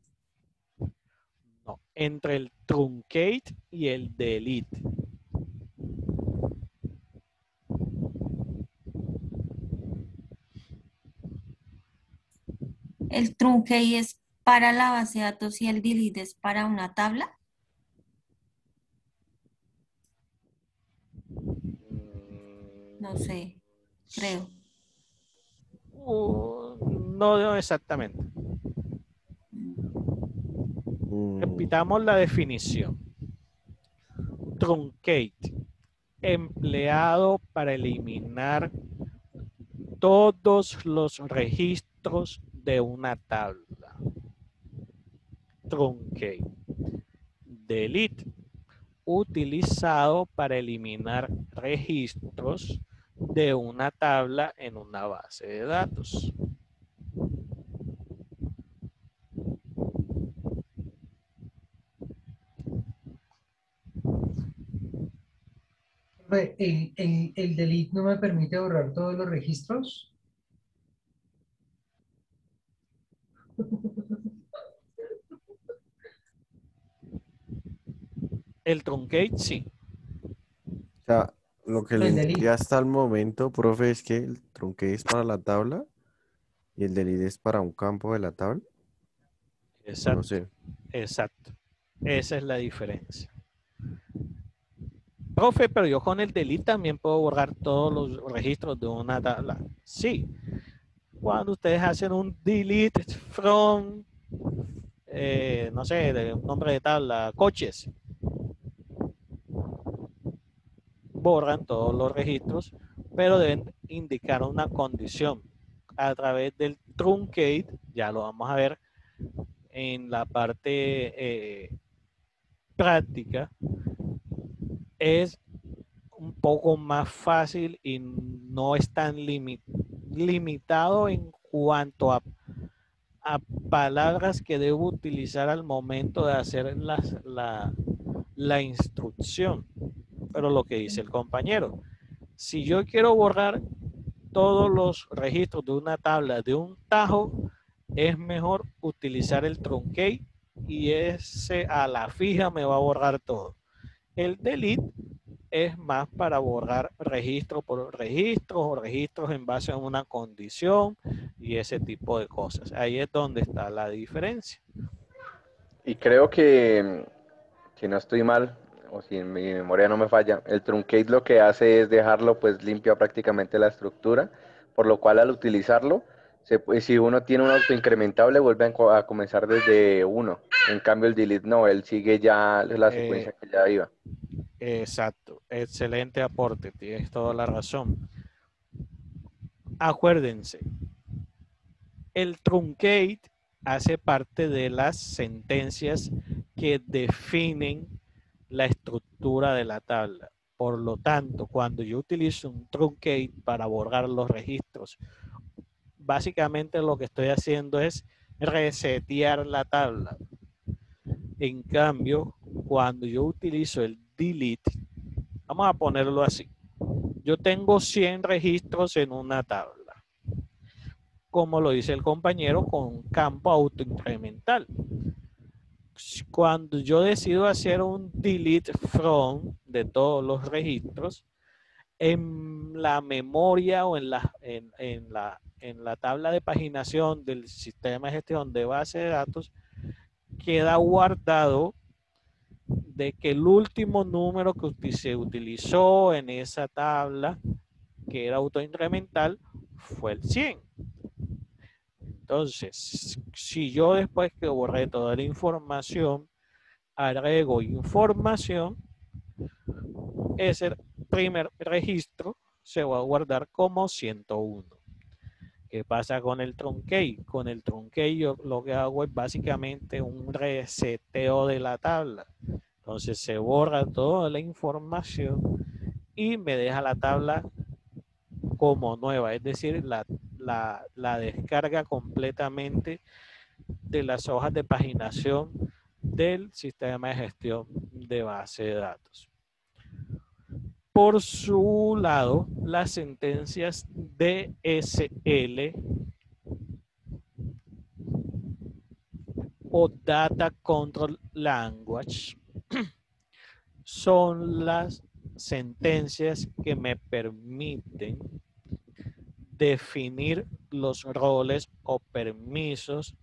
No, entre el truncate y el delete. ¿El truncate es para la base de datos y el delete es para una tabla? No sé, creo. No exactamente. Repitamos la definición. Truncate, empleado para eliminar todos los registros de una tabla. Truncate. Delete, utilizado para eliminar registros de una tabla en una base de datos. ¿El delete no me permite borrar todos los registros? El truncate sí. O sea, lo que le El entendí delete. hasta el momento, profe, es que el truncate es para la tabla y el delete es para un campo de la tabla. O no Exacto. sé. Exacto. Esa es la diferencia. Profe, pero yo con el delete también puedo borrar todos los registros de una tabla. Sí. Cuando ustedes hacen un delete from, no sé, de un nombre de tabla, coches, borran todos los registros, pero deben indicar una condición a través del truncate, ya lo vamos a ver en la parte práctica, es un poco más fácil y no es tan limitado en cuanto a palabras que debo utilizar al momento de hacer la instrucción. Pero lo que dice el compañero, si yo quiero borrar todos los registros de una tabla de un tajo, es mejor utilizar el truncate y ese a la fija me va a borrar todo. El delete es más para borrar registro por registro o registros en base a una condición y ese tipo de cosas. Ahí es donde está la diferencia. Y creo que, si no estoy mal, o si mi memoria no me falla, el truncate lo que hace es dejarlo pues limpia prácticamente la estructura, por lo cual al utilizarlo, si uno tiene un autoincrementable, vuelve a comenzar desde 1. En cambio el delete no, él sigue ya la secuencia que ya iba. Exacto, excelente aporte, tienes toda la razón. Acuérdense, el truncate hace parte de las sentencias que definen la estructura de la tabla. Por lo tanto, cuando yo utilizo un truncate para borrar los registros, básicamente lo que estoy haciendo es resetear la tabla. En cambio, cuando yo utilizo el delete, vamos a ponerlo así. Yo tengo 100 registros en una tabla, como lo dice el compañero, con campo autoincremental. Cuando yo decido hacer un delete from de todos los registros, en la memoria o en la tabla de paginación del sistema de gestión de base de datos, queda guardado de que el último número que se utilizó en esa tabla, que era autoincremental, fue el 100. Entonces, si yo después que borré toda la información, agrego información, ese primer registro se va a guardar como 101. ¿Qué pasa con el truncate? Con el truncate yo lo que hago es básicamente un reseteo de la tabla. Entonces se borra toda la información y me deja la tabla como nueva, es decir, la descarga completamente de las hojas de paginación del sistema de gestión de base de datos. Por su lado, las sentencias DSL o Data Control Language son las sentencias que me permiten definir los roles o permisos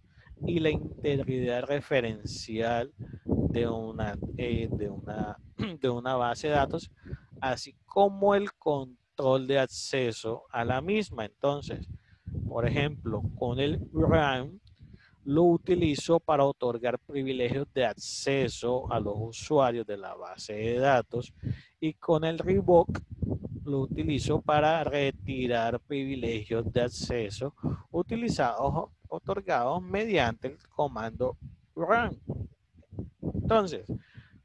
y la integridad referencial de una base de datos, así como el control de acceso a la misma. Entonces, por ejemplo, con el RAM lo utilizo para otorgar privilegios de acceso a los usuarios de la base de datos y con el revoke lo utilizo para retirar privilegios de acceso otorgados mediante el comando run. Entonces,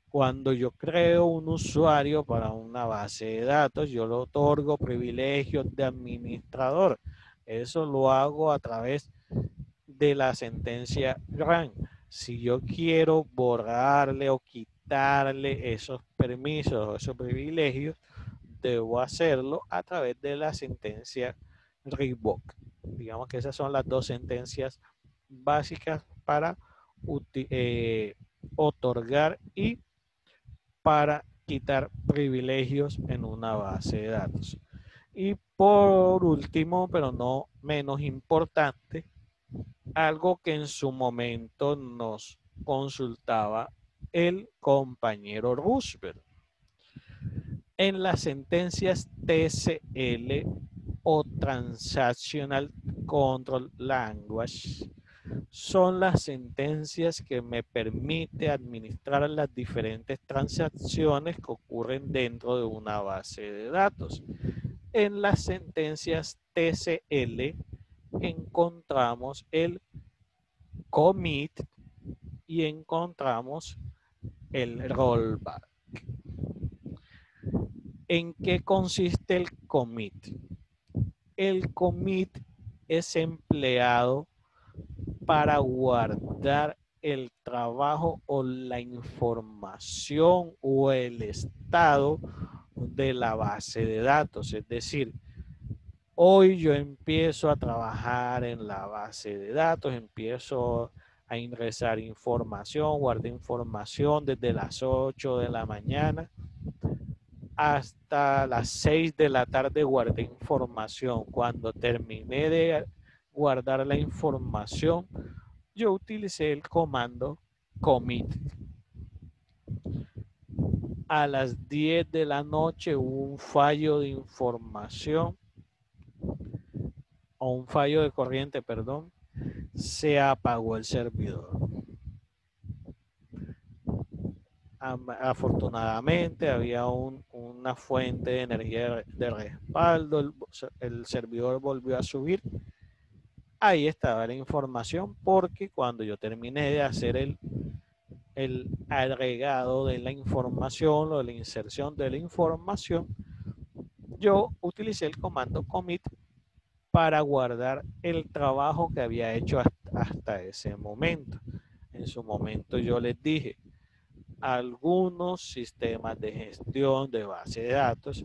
cuando yo creo un usuario para una base de datos, yo le otorgo privilegios de administrador. Eso lo hago a través de la sentencia run. Si yo quiero borrarle o quitarle esos permisos o esos privilegios, debo hacerlo a través de la sentencia revoke. Digamos que esas son las dos sentencias básicas para otorgar y para quitar privilegios en una base de datos. Y por último, pero no menos importante, algo que en su momento nos consultaba el compañero Roosevelt. En las sentencias TCL o Transactional Control Language son las sentencias que me permite administrar las diferentes transacciones que ocurren dentro de una base de datos. En las sentencias TCL encontramos el commit y encontramos el rollback. ¿En qué consiste el commit? El commit es empleado para guardar el trabajo o la información o el estado de la base de datos. Es decir, hoy yo empiezo a trabajar en la base de datos, empiezo a ingresar información, guardé información desde las 8 de la mañana hasta las 6 de la tarde guardé información. Cuando terminé de guardar la información, yo utilicé el comando commit. A las 10 de la noche hubo un fallo de información o un fallo de corriente, perdón, se apagó el servidor. Afortunadamente había una fuente de energía de respaldo, el servidor volvió a subir. Ahí estaba la información porque cuando yo terminé de hacer el agregado de la información o la inserción de la información, yo utilicé el comando commit para guardar el trabajo que había hecho hasta ese momento. En su momento yo les dije, algunos sistemas de gestión de base de datos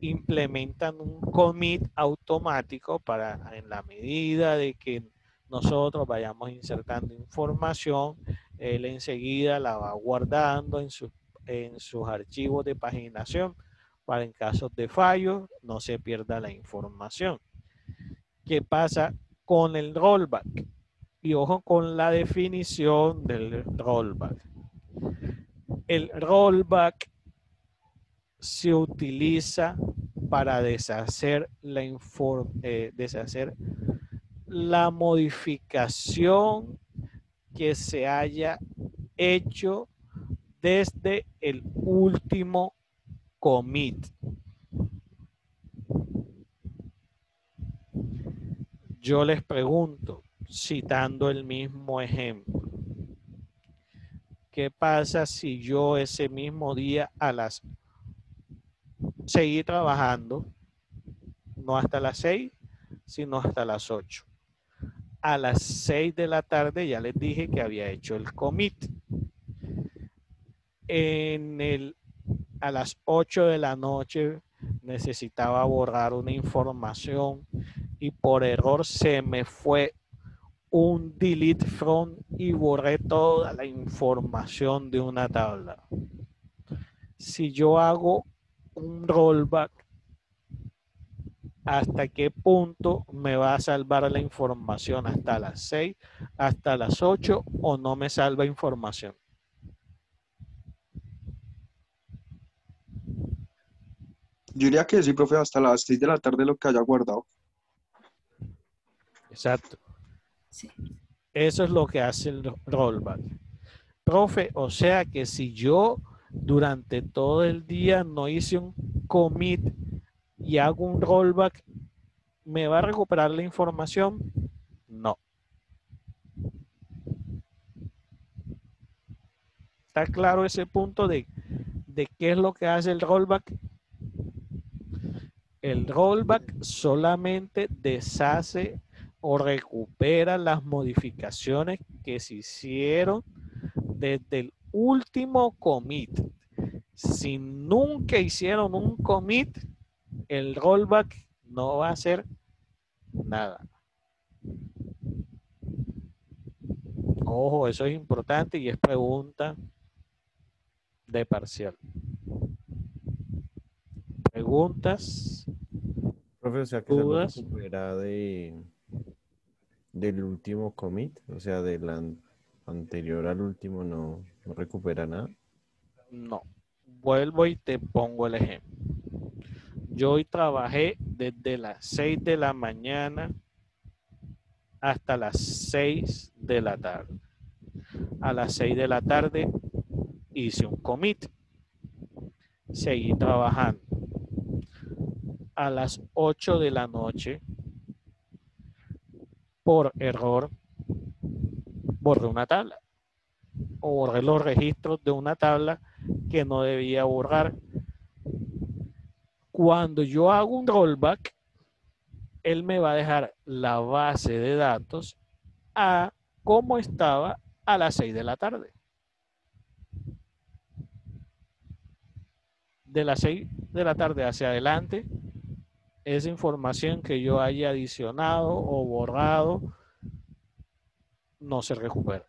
implementan un commit automático para, en la medida de que nosotros vayamos insertando información, él enseguida la va guardando en sus archivos de paginación para en casos de fallo no se pierda la información. ¿Qué pasa con el rollback? Y ojo con la definición del rollback. El rollback se utiliza para deshacer la modificación que se haya hecho desde el último commit. Yo les pregunto, citando el mismo ejemplo, ¿qué pasa si yo ese mismo día seguí trabajando, no hasta las 6, sino hasta las 8? A las 6 de la tarde ya les dije que había hecho el commit. A las 8 de la noche necesitaba borrar una información y por error se me fue un delete from y borré toda la información de una tabla. Si yo hago un rollback, ¿hasta qué punto me va a salvar la información? ¿Hasta las 6, hasta las 8 o no me salva información? Yo diría que sí, profe, hasta las 6 de la tarde lo que haya guardado. Exacto. Sí. Eso es lo que hace el rollback. Profe, o sea que si yo durante todo el día no hice un commit y hago un rollback, ¿me va a recuperar la información? No. ¿Está claro ese punto de qué es lo que hace el rollback? El rollback solamente deshace o recupera las modificaciones que se hicieron desde el último commit. Si nunca hicieron un commit, el rollback no va a hacer nada. Ojo, eso es importante y es pregunta de parcial. ¿Preguntas? Profe, o sea que se lo ¿Dudas? recupera del último commit, o sea, del anterior al último no recupera nada. No. Vuelvo y te pongo el ejemplo. Yo hoy trabajé desde las 6 de la mañana hasta las 6 de la tarde. A las 6 de la tarde hice un commit. Seguí trabajando. A las 8 de la noche por error borré una tabla o borré los registros de una tabla que no debía borrar. Cuando yo hago un rollback, él me va a dejar la base de datos a cómo estaba a las 6 de la tarde. De las 6 de la tarde hacia adelante, esa información que yo haya adicionado o borrado no se recupera.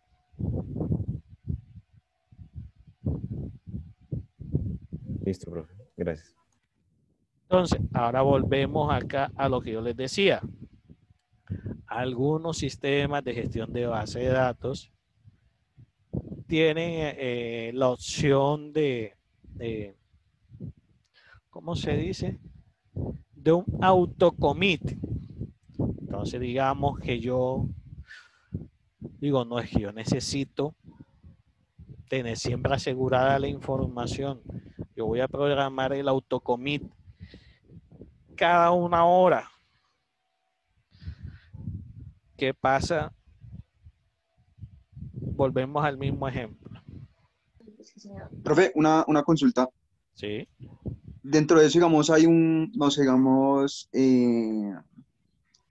Listo, profe. Gracias. Entonces, ahora volvemos acá a lo que yo les decía. Algunos sistemas de gestión de base de datos tienen la opción de, ¿cómo se dice? De un autocommit. Entonces, digamos que yo digo, no es que yo necesito tener siempre asegurada la información. Yo voy a programar el autocommit cada una hora. ¿Qué pasa? Volvemos al mismo ejemplo. Profe, una consulta. ¿Sí? Dentro de eso, digamos, hay no sé, digamos,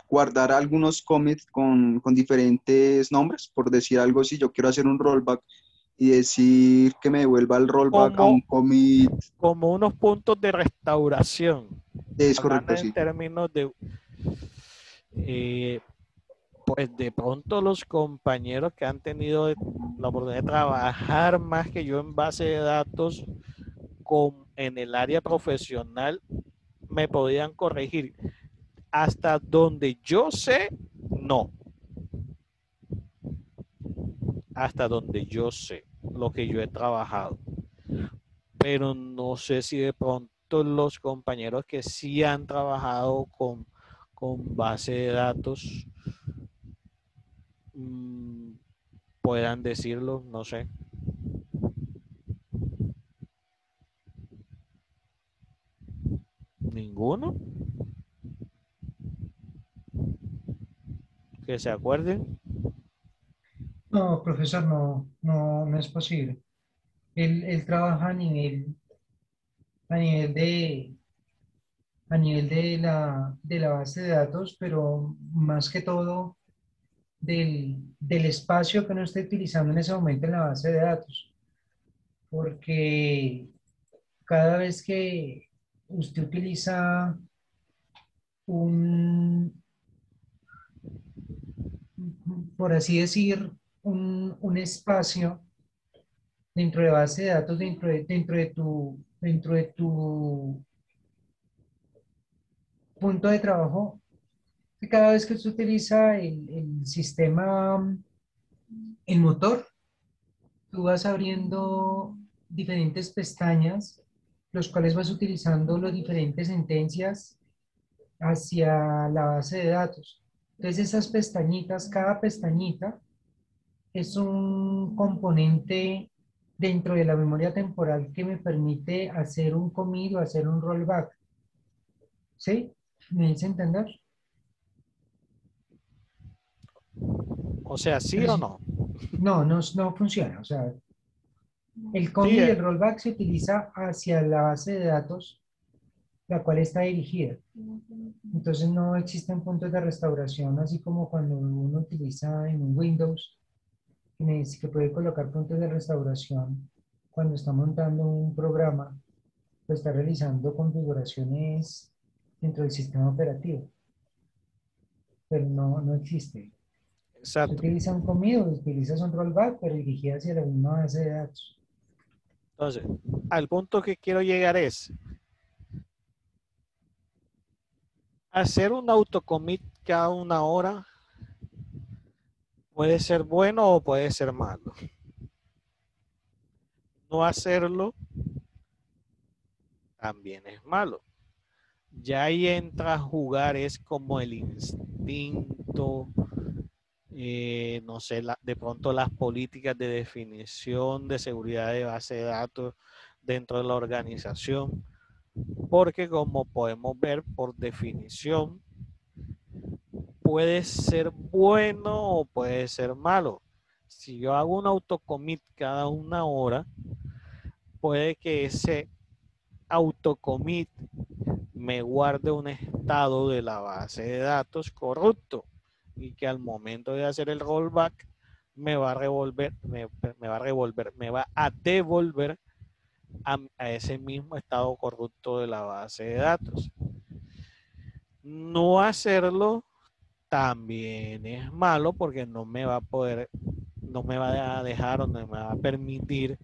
guardar algunos commits con diferentes nombres, por decir algo, si yo quiero hacer un rollback y decir que me devuelva el rollback a un commit. Como unos puntos de restauración. Es Hablando correcto, en sí. términos de, pues de pronto los compañeros que han tenido la oportunidad de trabajar más que yo en base de datos en el área profesional me podían corregir. Hasta donde yo sé, no. Hasta donde yo sé, lo que yo he trabajado. Pero no sé si de pronto los compañeros que sí han trabajado con base de datos puedan decirlo, no sé. ¿Ninguno? ¿Que se acuerden? No, profesor, no es posible. Él trabaja a nivel de, a nivel de la base de datos, pero más que todo del espacio que uno esté utilizando en ese momento en la base de datos. Porque cada vez que usted utiliza un, por así decir, un espacio dentro de base de datos, dentro de tu punto de trabajo, que cada vez que usted utiliza el sistema, el motor, tú vas abriendo diferentes pestañas, los cuales vas utilizando las diferentes sentencias hacia la base de datos. Entonces esas pestañitas, cada pestañita es un componente dentro de la memoria temporal que me permite hacer un commit o hacer un rollback. ¿Sí? ¿Me hice entender? O sea, ¿sí Pero o sí, no? no funciona. O sea, el Sí, commit y el rollback se utiliza hacia la base de datos, la cual está dirigida. Entonces no existen puntos de restauración, así como cuando uno utiliza en un Windows, que puede colocar puntos de restauración cuando está montando un programa, pues está realizando configuraciones dentro del sistema operativo, pero no existe. Se exacto. utiliza un commit o utilizas un rollback, pero dirigida hacia la misma base de datos. Entonces, al punto que quiero llegar es hacer un autocommit cada una hora puede ser bueno o puede ser malo. No hacerlo también es malo. Ya ahí entra a jugar es como el instinto, no sé, de pronto las políticas de definición de seguridad de base de datos dentro de la organización, porque como podemos ver por definición, puede ser bueno o puede ser malo. Si yo hago un autocommit cada 1 hora, puede que ese autocommit me guarde un estado de la base de datos corrupto y que al momento de hacer el rollback me va a devolver a ese mismo estado corrupto de la base de datos. No hacerlo también es malo porque no me va a dejar o no me va a permitir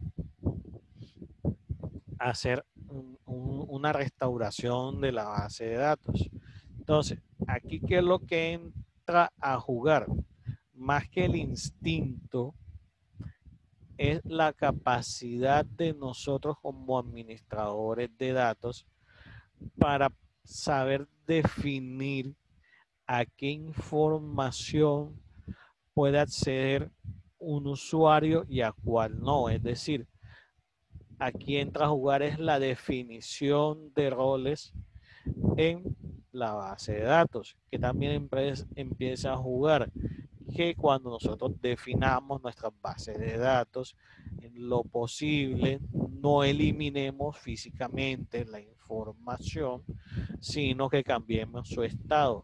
hacer una restauración de la base de datos. Entonces, aquí qué es lo que entra a jugar, más que el instinto, es la capacidad de nosotros como administradores de datos para saber definir a qué información puede acceder un usuario y a cuál no. Es decir, aquí entra a jugar es la definición de roles en la base de datos, que también empieza a jugar, que cuando nosotros definamos nuestras bases de datos, en lo posible no eliminemos físicamente la información, sino que cambiemos su estado.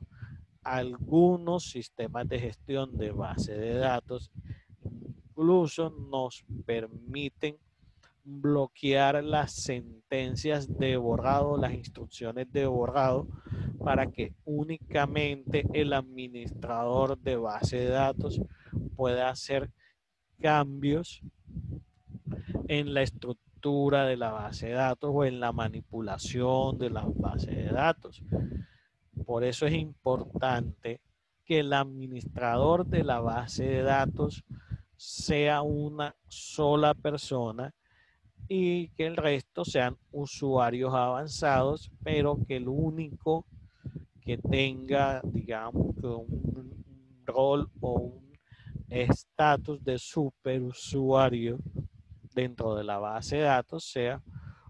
Algunos sistemas de gestión de base de datos incluso nos permiten bloquear las sentencias de borrado, las instrucciones de borrado, para que únicamente el administrador de base de datos pueda hacer cambios en la estructura de la base de datos o en la manipulación de las bases de datos. Por eso es importante que el administrador de la base de datos sea una sola persona y que el resto sean usuarios avanzados, pero que el único que tenga, digamos, que un rol o un estatus de superusuario dentro de la base de datos sea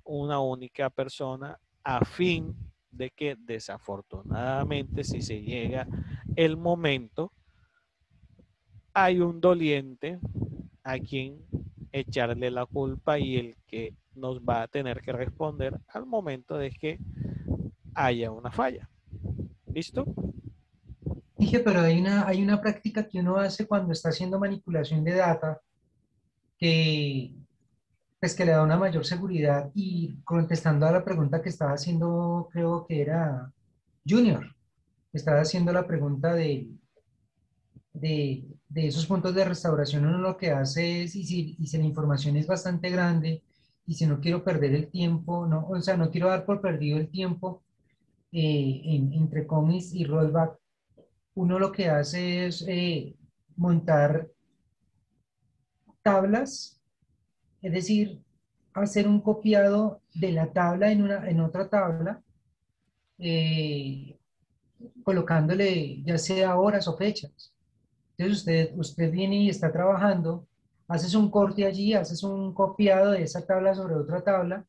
una única persona, a fin de que desafortunadamente, si se llega el momento, hay un doliente a quien echarle la culpa y el que nos va a tener que responder al momento de que haya una falla. ¿Listo? Dije, pero hay una práctica que uno hace cuando está haciendo manipulación de data que, pues, que le da una mayor seguridad. Y contestando a la pregunta que estaba haciendo, creo que era Junior, estaba haciendo la pregunta de esos puntos de restauración. Uno lo que hace es, y si la información es bastante grande, y si no quiero perder el tiempo, no, o sea, no quiero dar por perdido el tiempo entre commits y rollback, uno lo que hace es montar tablas, es decir, hacer un copiado de la tabla en otra tabla, eh, colocándole ya sea horas o fechas. Entonces usted viene y está trabajando, haces un corte allí, haces un copiado de esa tabla sobre otra tabla,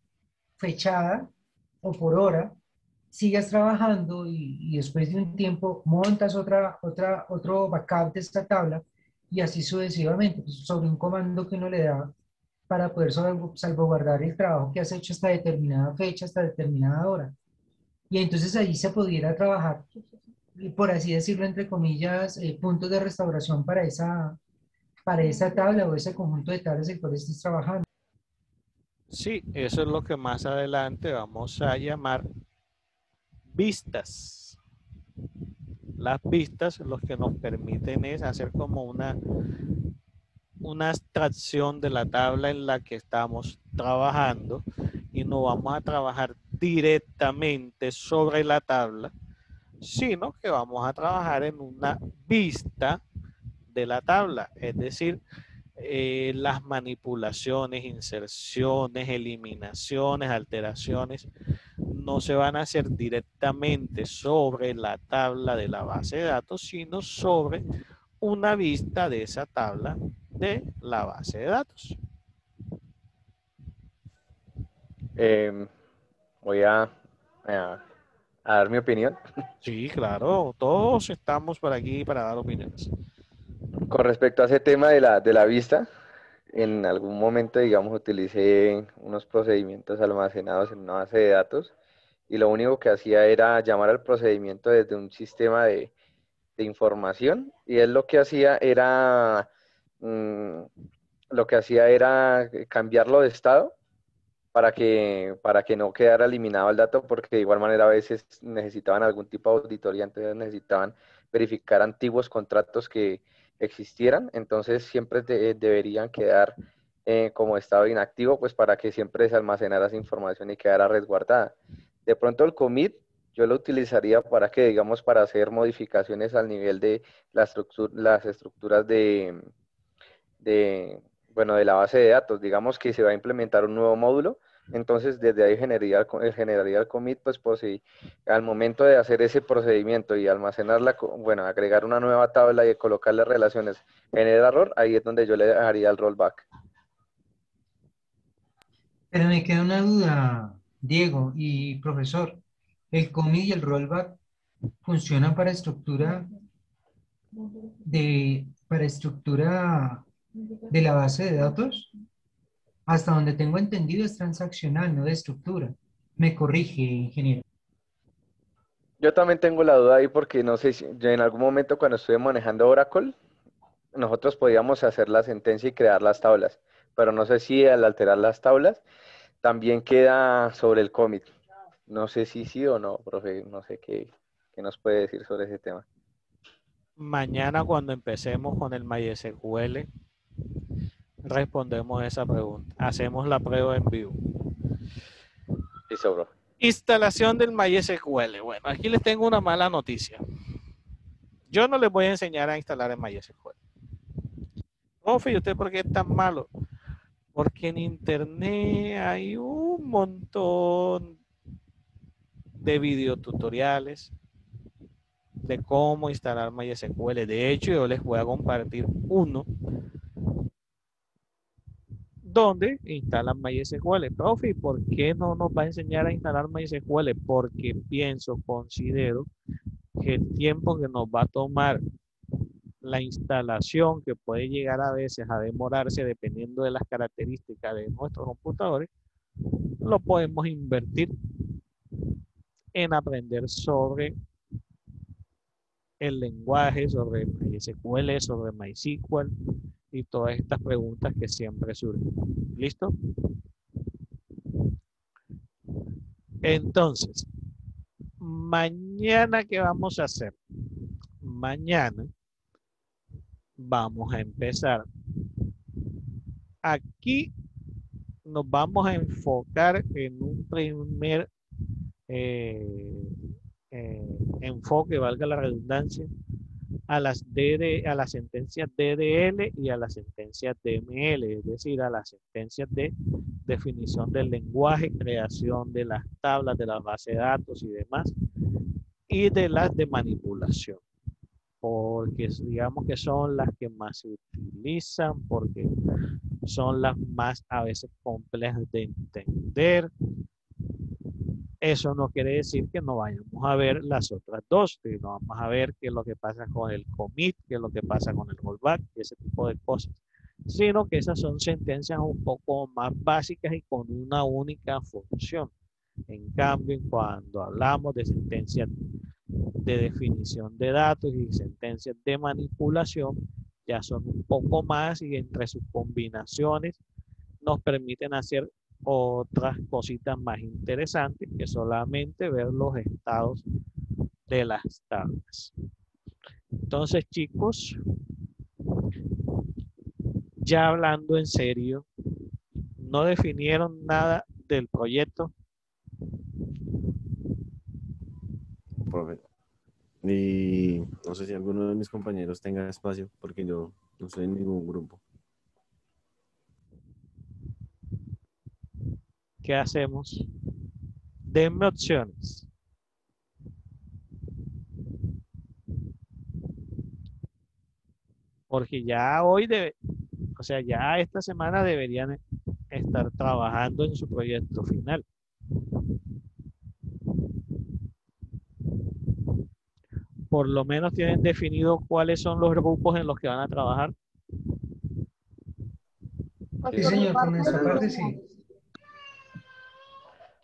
fechada o por hora, sigas trabajando y después de un tiempo montas otro backup de esta tabla y así sucesivamente, pues, sobre un comando que uno le da para poder salvaguardar el trabajo que has hecho hasta determinada fecha, hasta determinada hora. Y entonces ahí se pudiera trabajar, por así decirlo, entre comillas, puntos de restauración para esa tabla o ese conjunto de tablas en el cual estés trabajando. Sí, eso es lo que más adelante vamos a llamar vistas. Las vistas lo que nos permiten es hacer como una abstracción de la tabla en la que estamos trabajando y no vamos a trabajar directamente sobre la tabla, sino que vamos a trabajar en una vista de la tabla, es decir, las manipulaciones, inserciones, eliminaciones, alteraciones no se van a hacer directamente sobre la tabla de la base de datos, sino sobre una vista de esa tabla de la base de datos. Voy a a dar mi opinión. Sí, claro, todos estamos por aquí para dar opiniones. Con respecto a ese tema de la vista, en algún momento, digamos, utilicé unos procedimientos almacenados en una base de datos y lo único que hacía era llamar al procedimiento desde un sistema de información y él lo que hacía era cambiarlo de estado para que no quedara eliminado el dato, porque de igual manera a veces necesitaban algún tipo de auditoría, entonces necesitaban verificar antiguos contratos que existieran, entonces siempre deberían quedar como estado inactivo, pues para que siempre se almacenara esa información y quedara resguardada. De pronto el commit yo lo utilizaría para que, digamos, para hacer modificaciones al nivel de las estructuras de, bueno, de la base de datos. Digamos que se va a implementar un nuevo módulo, entonces desde ahí generaría el commit, pues por si al momento de hacer ese procedimiento y almacenarla, bueno, agregar una nueva tabla y colocarle relaciones, genera error, ahí es donde yo le haría el rollback. Pero me queda una duda, Diego y profesor. ¿El commit y el rollback funcionan para estructura de la base de datos? Hasta donde tengo entendido es transaccional, no de estructura. Me corrige, ingeniero. Yo también tengo la duda ahí porque no sé si yo en algún momento cuando estuve manejando Oracle, nosotros podíamos hacer la sentencia y crear las tablas, pero no sé si al alterar las tablas también queda sobre el commit. No sé si sí o no, profe, no sé qué nos puede decir sobre ese tema. Mañana cuando empecemos con el MySQL, respondemos esa pregunta. Hacemos la prueba en vivo. Listo, bro. Instalación del MySQL. Bueno, aquí les tengo una mala noticia. Yo no les voy a enseñar a instalar el MySQL. Profe, ¿y usted por qué es tan malo? Porque en internet hay un montón de videotutoriales de cómo instalar MySQL. De hecho, yo les voy a compartir uno donde instalan MySQL. Profe, ¿por qué no nos va a enseñar a instalar MySQL? Porque considero que el tiempo que nos va a tomar la instalación, que puede llegar a veces a demorarse dependiendo de las características de nuestros computadores, lo podemos invertir en aprender sobre el lenguaje, sobre MySQL, sobre MySQL y todas estas preguntas que siempre surgen. ¿Listo? Entonces, mañana, ¿qué vamos a hacer? Mañana vamos a empezar. Aquí nos vamos a enfocar en un primer enfoque, valga la redundancia, a las sentencias DDL y a las sentencias DML, es decir, a las sentencias de definición del lenguaje, creación de las tablas, de las bases de datos y demás, y de las de manipulación, porque digamos que son las que más se utilizan, porque son las más a veces complejas de entender. Eso no quiere decir que no vayamos a ver las otras dos, que no vamos a ver qué es lo que pasa con el commit, qué es lo que pasa con el rollback, ese tipo de cosas, sino que esas son sentencias un poco más básicas y con una única función. En cambio, cuando hablamos de sentencias de definición de datos y sentencias de manipulación, ya son un poco más y entre sus combinaciones nos permiten hacer otras cositas más interesantes que solamente ver los estados de las tablas. Entonces, chicos, ya hablando en serio, ¿no definieron nada del proyecto? Profe. Y no sé si alguno de mis compañeros tenga espacio, porque yo no estoy en ningún grupo. ¿Qué hacemos? Denme opciones. Porque ya hoy ya esta semana deberían estar trabajando en su proyecto final. por lo menos tienen definido cuáles son los grupos en los que van a trabajar. Sí, señor, por nuestra parte sí.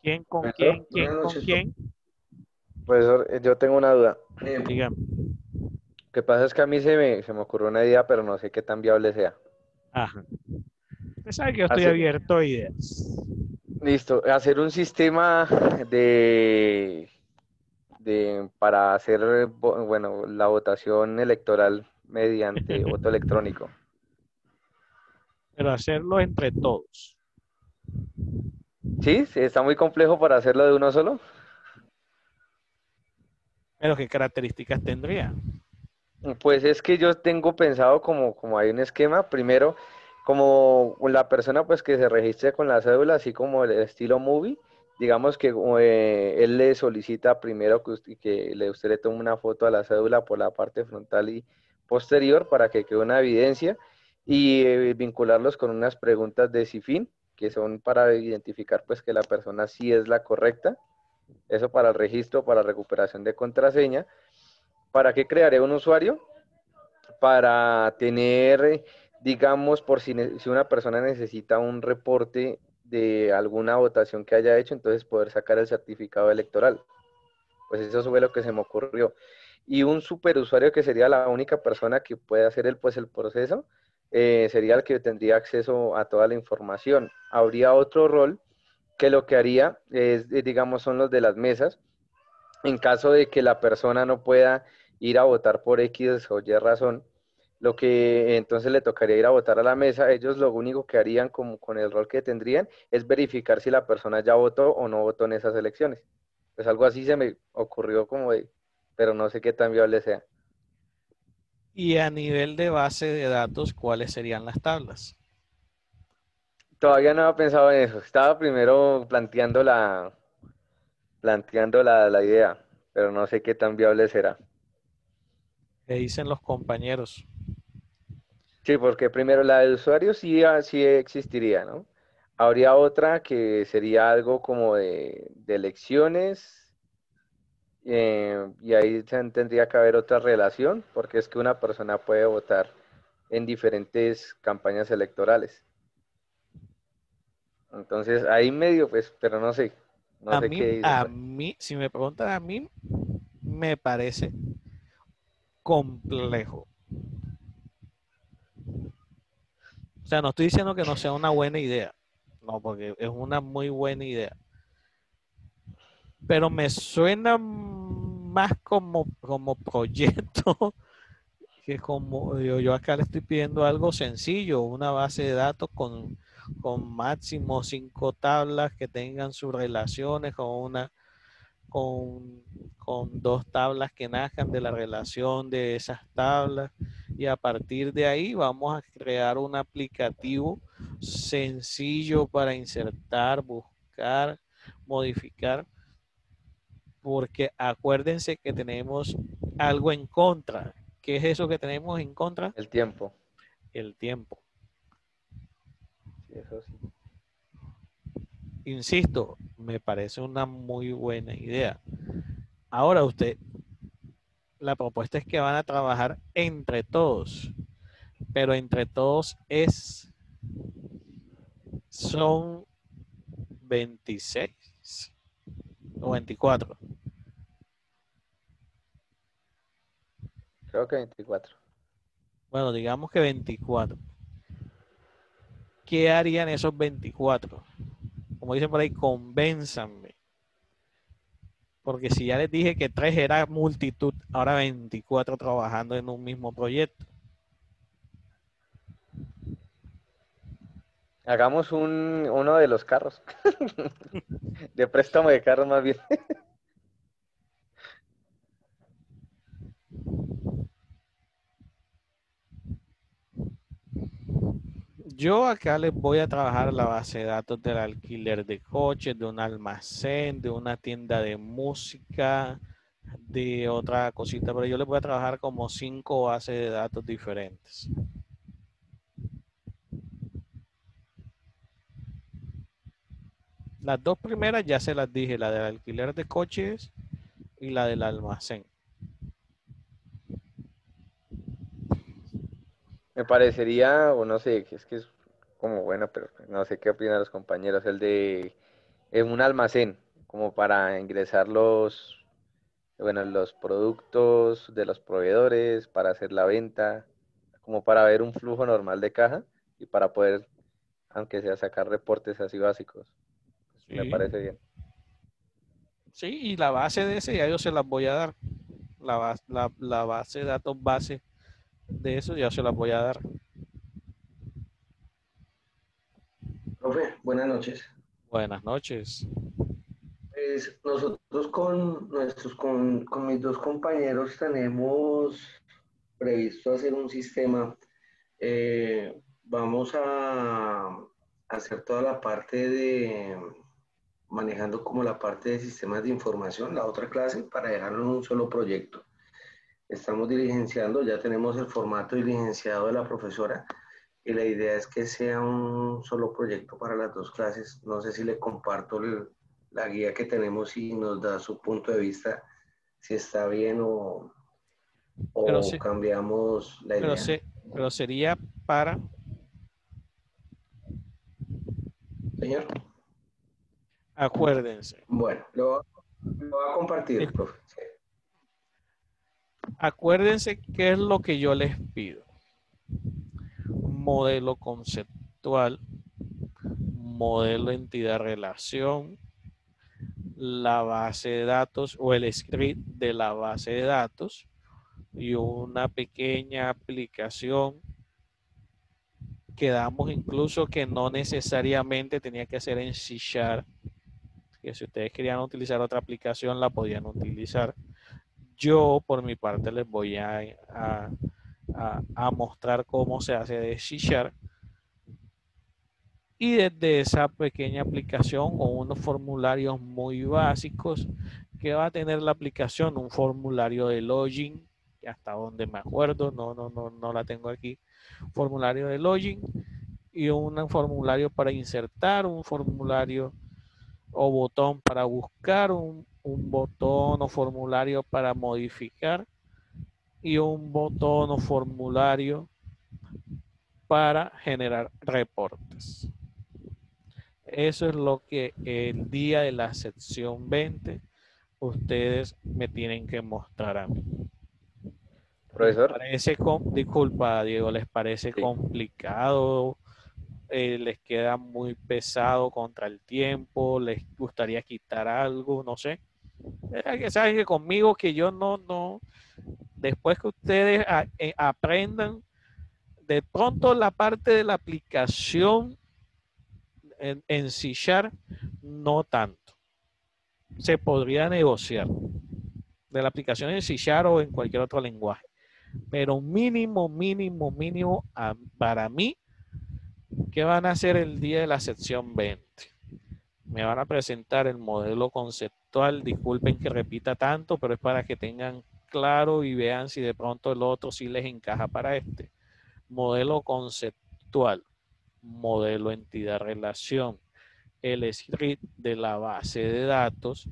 ¿Quién con Profesor, quién? ¿Quién buenas con noches. quién? Profesor, yo tengo una duda. Dígame. Lo que pasa es que a mí se me ocurrió una idea, pero no sé qué tan viable sea. Ajá. Usted sabe que yo estoy Hace- abierto a ideas. Listo, hacer un sistema para hacer, bueno, la votación electoral mediante voto electrónico. Pero hacerlo entre todos. ¿Sí? ¿Sí? ¿Está muy complejo para hacerlo de uno solo? Pero ¿qué características tendría? Pues es que yo tengo pensado como hay un esquema, primero, como la persona pues que se registre con la cédula, así como el estilo movie, digamos que él le solicita primero usted le tome una foto a la cédula por la parte frontal y posterior para que quede una evidencia y vincularlos con unas preguntas de CIFIN, que son para identificar pues que la persona sí es la correcta, eso para el registro, para recuperación de contraseña. ¿Para qué crearé un usuario? Para tener, digamos, si una persona necesita un reporte de alguna votación que haya hecho, entonces poder sacar el certificado electoral. Pues eso fue lo que se me ocurrió. Y un superusuario que sería la única persona que puede hacer el proceso, sería el que tendría acceso a toda la información. Habría otro rol que lo que haría es, digamos, son los de las mesas. En caso de que la persona no pueda ir a votar por X o Y razón, lo que entonces le tocaría ir a votar a la mesa, ellos lo único que harían con el rol que tendrían es verificar si la persona ya votó o no votó en esas elecciones. Pues algo así se me ocurrió pero no sé qué tan viable sea. Y a nivel de base de datos, ¿cuáles serían las tablas? Todavía no había pensado en eso. Estaba primero planteando la idea, pero no sé qué tan viable será. ¿Qué dicen los compañeros? Sí, porque primero la de usuario sí existiría, ¿no? Habría otra que sería algo como de elecciones, y ahí tendría que haber otra relación, porque es que una persona puede votar en diferentes campañas electorales. Entonces, ahí medio, pues, pero no sé qué dicen. A mí, si me preguntan a mí, me parece complejo. O sea, no estoy diciendo que no sea una buena idea. No, porque es una muy buena idea. Pero me suena más como proyecto que como yo acá le estoy pidiendo algo sencillo, una base de datos con máximo 5 tablas que tengan sus relaciones con, con 2 tablas que nazcan de la relación de esas tablas, y a partir de ahí vamos a crear un aplicativo sencillo para insertar, buscar, modificar, porque acuérdense que tenemos algo en contra. ¿Qué es eso que tenemos en contra? El tiempo. El tiempo. Sí, eso sí. Insisto, me parece una muy buena idea. Ahora la propuesta es que van a trabajar entre todos, pero entre todos son 26 o 24. Creo que 24. Bueno, digamos que 24. ¿Qué harían esos 24? Como dicen por ahí, convénzanme. Porque si ya les dije que 3 era multitud, ahora 24 trabajando en un mismo proyecto. Hagamos uno de los carros. De préstamo de carros más bien. Yo acá les voy a trabajar la base de datos del alquiler de coches, de un almacén, de una tienda de música, de otra cosita, pero yo les voy a trabajar como 5 bases de datos diferentes. Las 2 primeras ya se las dije, la del alquiler de coches y la del almacén. Me parecería, o no sé, es que es como bueno, pero no sé qué opinan los compañeros, el de un almacén, como para ingresar los productos de los proveedores, para hacer la venta, como para ver un flujo normal de caja y para poder, aunque sea, sacar reportes así básicos. Me Sí, parece bien. sí, y la base de ese ya yo se las voy a dar. La base de datos base de eso ya se las voy a dar. Profe, buenas noches. Buenas noches. Pues nosotros con mis dos compañeros tenemos previsto hacer un sistema. Vamos a hacer toda la parte de manejando como la parte de sistemas de información, la otra clase, para dejarlo en un solo proyecto. Estamos diligenciando, ya tenemos el formato diligenciado de la profesora y la idea es que sea un solo proyecto para las dos clases. No sé si le comparto la guía que tenemos y nos da su punto de vista, si está bien Pero, o sí, cambiamos la pero, idea. se, pero sería para, Señor. acuérdense, Bueno, lo voy a compartir, profe. Sí. acuérdense qué es lo que yo les pido. Modelo conceptual, modelo entidad-relación, la base de datos o el script de la base de datos y una pequeña aplicación. Quedamos incluso que no necesariamente tenía que ser en C#, que si ustedes querían utilizar otra aplicación la podían utilizar. Yo por mi parte les voy a mostrar cómo se hace de C#, y desde esa pequeña aplicación con unos formularios muy básicos que va a tener la aplicación, un formulario de login, hasta donde me acuerdo, no la tengo aquí, formulario de login y un formulario para insertar, un formulario o botón para buscar, un botón o formulario para modificar y un botón o formulario para generar reportes. Eso es lo que el día de la sección 20 ustedes me tienen que mostrar a mí. Profesor. Disculpa, Diego, ¿les parece complicado? ¿Les queda muy pesado contra el tiempo? ¿Les gustaría quitar algo? No sé. Saben que conmigo que yo no, después que ustedes aprendan, de pronto la parte de la aplicación en C# no tanto. Se podría negociar de la aplicación en C# o en cualquier otro lenguaje. Pero mínimo, para mí, ¿qué van a hacer el día de la sección 20? Me van a presentar el modelo conceptual. Disculpen que repita tanto, pero es para que tengan claro y vean si de pronto el otro sí les encaja para este. Modelo conceptual, modelo entidad-relación, el script de la base de datos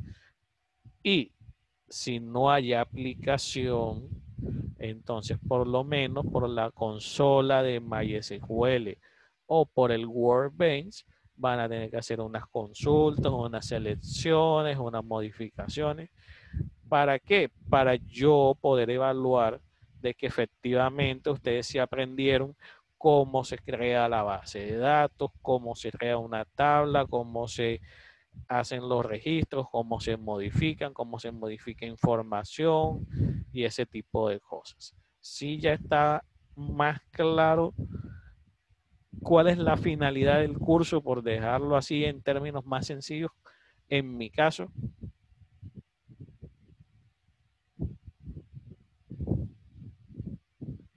y si no hay aplicación, entonces por lo menos por la consola de MySQL o por el Workbench van a tener que hacer unas consultas, unas selecciones, unas modificaciones. ¿Para qué? Para yo poder evaluar de que efectivamente ustedes sí aprendieron cómo se crea la base de datos, cómo se crea una tabla, cómo se hacen los registros, cómo se modifica información y ese tipo de cosas. Sí, ya está más claro cuál es la finalidad del curso, por dejarlo así en términos más sencillos, en mi caso.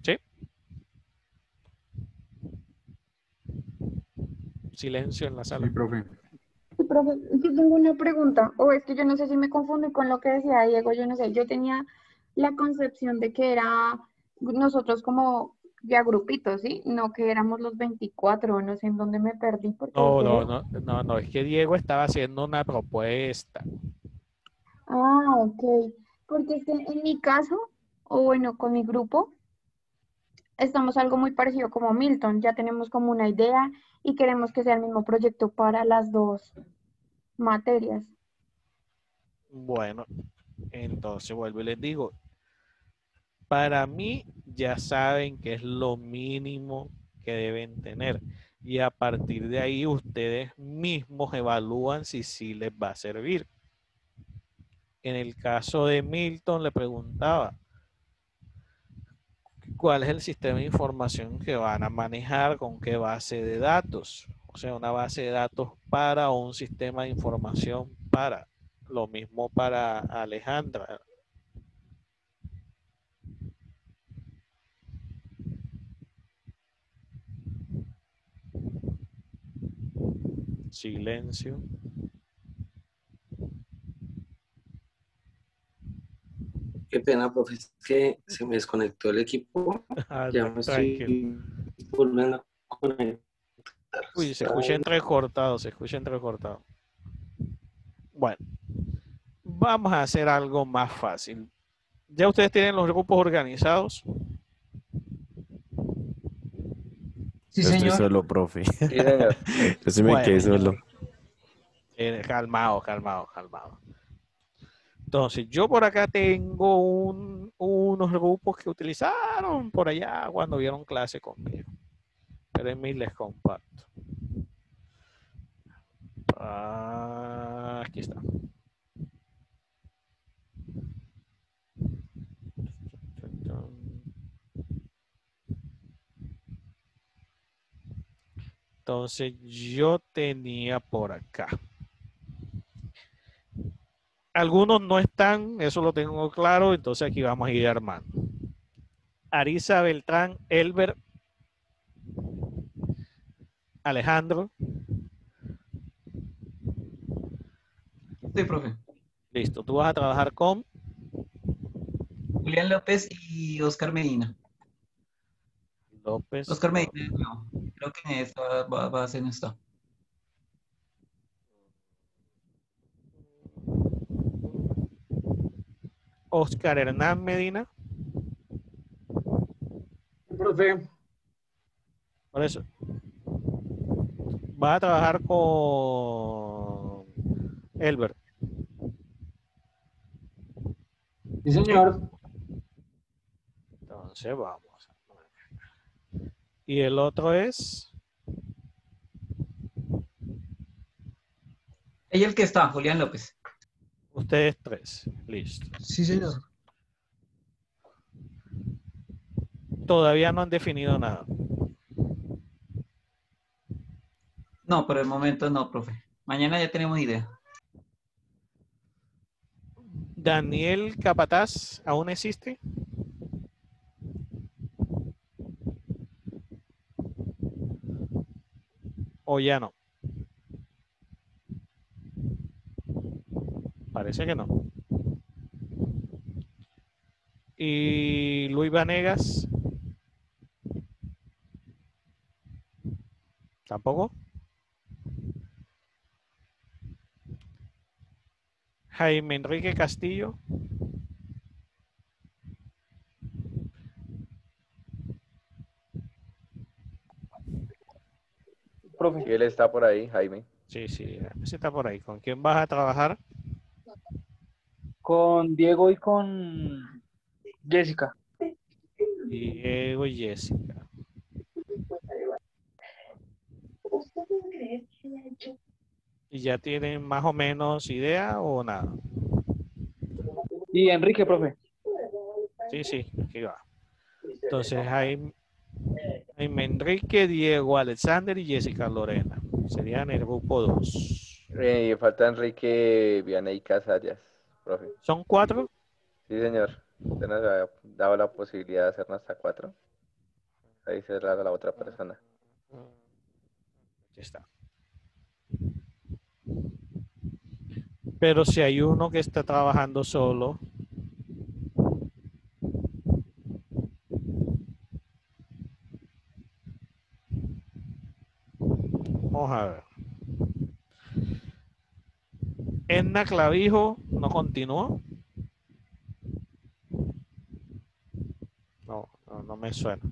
¿Sí? Silencio en la sala. Sí, profe. Sí, profe, yo tengo una pregunta, o es que yo no sé si me confundí con lo que decía Diego, yo no sé, yo tenía la concepción de que era nosotros como ya grupitos, ¿sí? No que éramos los 24, no sé en dónde me perdí porque No, es que Diego estaba haciendo una propuesta. Ah, ok, porque es que en mi caso, o bueno, con mi grupo, estamos algo muy parecido como Milton, ya tenemos como una idea y queremos que sea el mismo proyecto para las dos materias. Bueno, entonces vuelvo y les digo, para mí ya saben que es lo mínimo que deben tener y a partir de ahí ustedes mismos evalúan si sí les va a servir. En el caso de Milton le preguntaba, ¿cuál es el sistema de información que van a manejar? ¿Con qué base de datos? O sea, una base de datos para o un sistema de información para. Lo mismo para Alejandra. Silencio. Qué pena, profe, es que se me desconectó el equipo. Ya me Tranquilo. estoy volviendo a conectar. Uy, se escucha entrecortado, se escucha entrecortado. Bueno, vamos a hacer algo más fácil. ¿Ya ustedes tienen los grupos organizados? Sí, Yo estoy señor. solo, profe. Sí, señor. Yo sí me Bueno. quedé solo. Calmado. Entonces, yo por acá tengo unos grupos que utilizaron por allá cuando vieron clase conmigo. Pero en mí les comparto. Aquí está. Entonces, yo tenía por acá. Algunos no están, eso lo tengo claro, entonces aquí vamos a ir armando. Arisa Beltrán, Elber, Alejandro. Sí, profe. Listo, tú vas a trabajar con Julián López y Oscar Medina. López. Oscar Medina, no. Creo que en esta base no está. Oscar Hernán Medina. Profe. Por eso. Vas a trabajar con Elber. Sí, señor. Entonces vamos. Y el otro es Ella el que está, Julián López. ustedes tres. Listo. Sí, señor. Todavía no han definido nada. No, por el momento no, profe. Mañana ya tenemos idea. Daniel Capataz, ¿aún existe? ¿O ya no? Parece que no. ¿Y Luis Vanegas? ¿Tampoco? Jaime Enrique Castillo. Profe. Y él está por ahí, Jaime. Sí, ese está por ahí. ¿Con quién vas a trabajar? Con Diego y con Jessica. Diego y Jessica. ¿Y ya tienen más o menos idea o nada? Y Enrique, profe. Sí, aquí va. Entonces, Jaime Enrique, Diego, Alexander y Jessica Lorena. Serían el grupo 2. Falta Enrique Vianey Casallas, profe. ¿Son 4? Sí, señor. Usted nos ha dado la posibilidad de hacernos hasta 4. Ahí se la otra persona. Aquí está. Pero si hay uno que está trabajando solo, vamos a ver. Edna Clavijo no continuó. No me suena.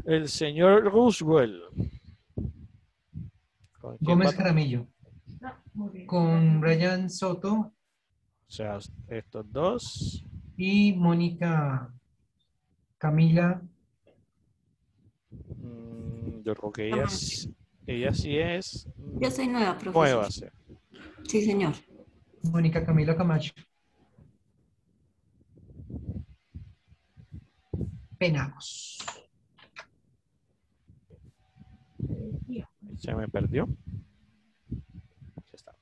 El señor Roosevelt. ¿Con quién Gómez va? Jaramillo. Con Brian Soto O sea, estos dos. y Mónica Camila. Yo creo que ella sí es Yo soy nueva, nueva, profesor. sí. Sí, señor. Mónica Camila Camacho. Penagos. Se me perdió. Ya está.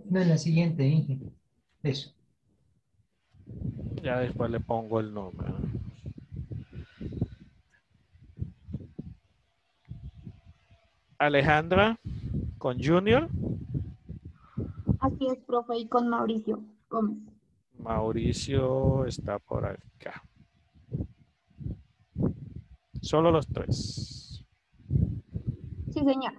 No, en la siguiente, Inge. Eso. Ya después le pongo el nombre. Alejandra con Junior. Así es, profe, y con Mauricio Gómez. Mauricio está por acá. Solo los tres. Sí, señor.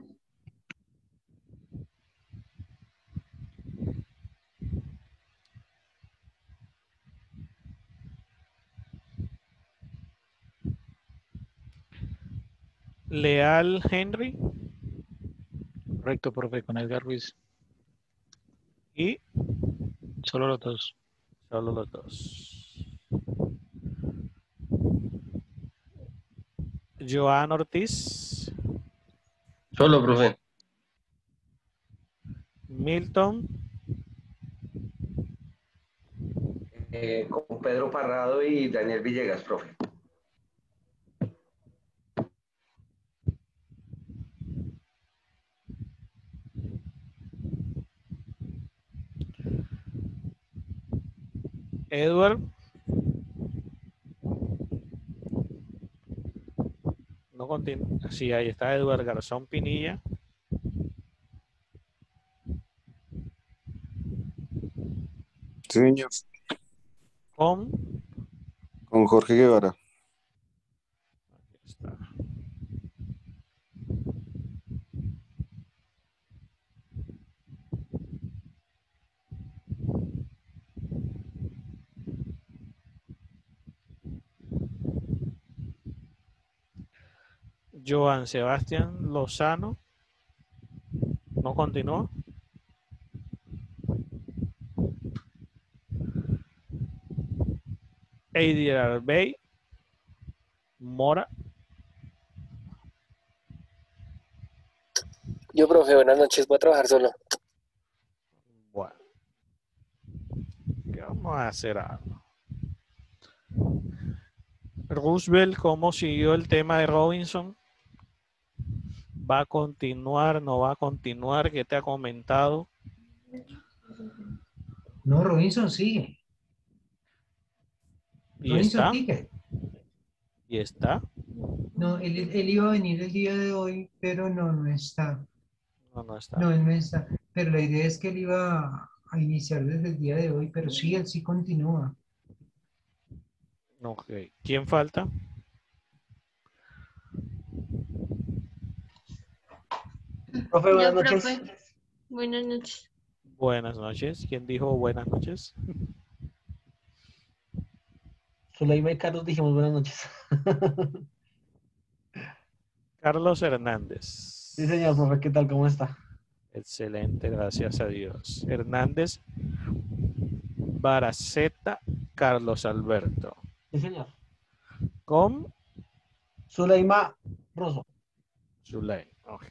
Leal Henry Correcto, profe, con Edgar Ruiz. y Solo los dos. solo los dos. Joan Ortiz, Solo, profe. Milton, Con Pedro Parrado y Daniel Villegas, profe. Edward. No continúa. Sí, ahí está Edward Garzón Pinilla. Sí, señor. Con Con Jorge Guevara. Aquí está. Joan Sebastián Lozano. No continúa. Eidir Arbey Mora. Yo, profe, buenas noches, voy a trabajar solo. Bueno, ¿qué vamos a hacer algo? Roosevelt, ¿cómo siguió el tema de Robinson? ¿Va a continuar? ¿No va a continuar? ¿Qué te ha comentado? No, Robinson sigue. ¿Y Robinson está? sigue. ¿Y está? No, él iba a venir el día de hoy, pero no está. No, no está. No, él no está. Pero la idea es que él iba a iniciar desde el día de hoy, pero sí, él sí continúa. Ok. ¿Quién falta? Profe, buenas Yo, noches. profe. Buenas noches. Buenas noches. ¿Quién dijo buenas noches? Zuleima y Carlos dijimos buenas noches. Carlos Hernández. Sí, señor, profe, ¿qué tal? ¿Cómo está? Excelente, gracias a Dios. Hernández, Baraceta, Carlos Alberto. Sí, señor. Con Zuleima Rosso. Zulay. Ok.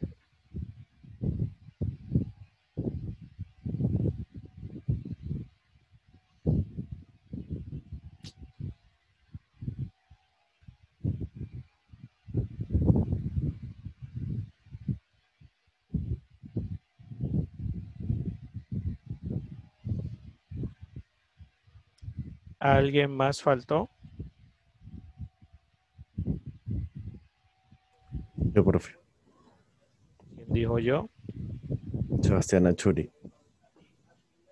¿Alguien más faltó? Yo, profe. ¿Quién dijo yo? Sebastián Achuri.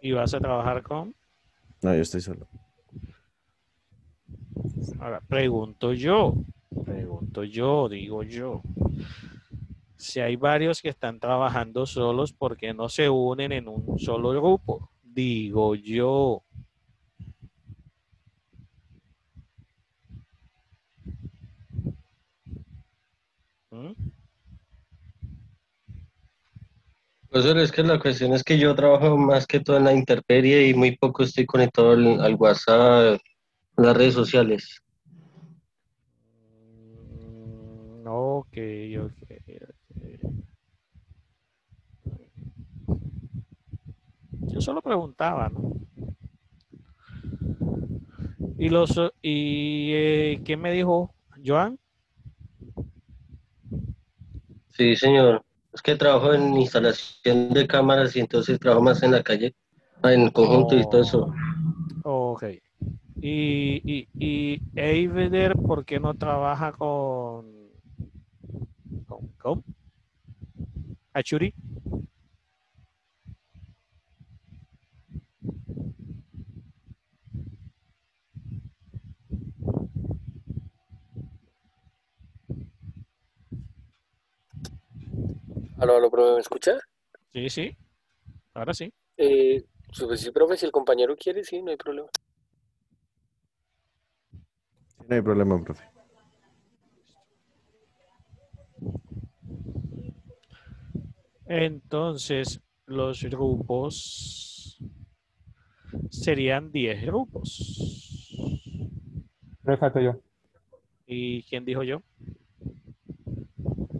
¿Y vas a trabajar con? No, yo estoy solo. Ahora, pregunto yo, digo yo. Si hay varios que están trabajando solos, ¿por qué no se unen en un solo grupo? Digo yo. ¿Mm? Profesor, es que la cuestión es que yo trabajo más que todo en la intemperie y muy poco estoy conectado al WhatsApp, a las redes sociales. Ok. Yo solo preguntaba, ¿no? ¿Qué me dijo Joan? Sí, señor. Es que trabajo en instalación de cámaras y entonces trabajo más en la calle, en conjunto y todo eso. Ok. Y Eider, ¿por qué no trabaja con Achuri? Aló, profe, ¿me escucha? Sí, sí. Ahora sí. Sí, profe, si el compañero quiere, sí, no hay problema. No hay problema, profe. Entonces, los grupos serían 10 grupos. Me falto yo. ¿Y quién dijo yo?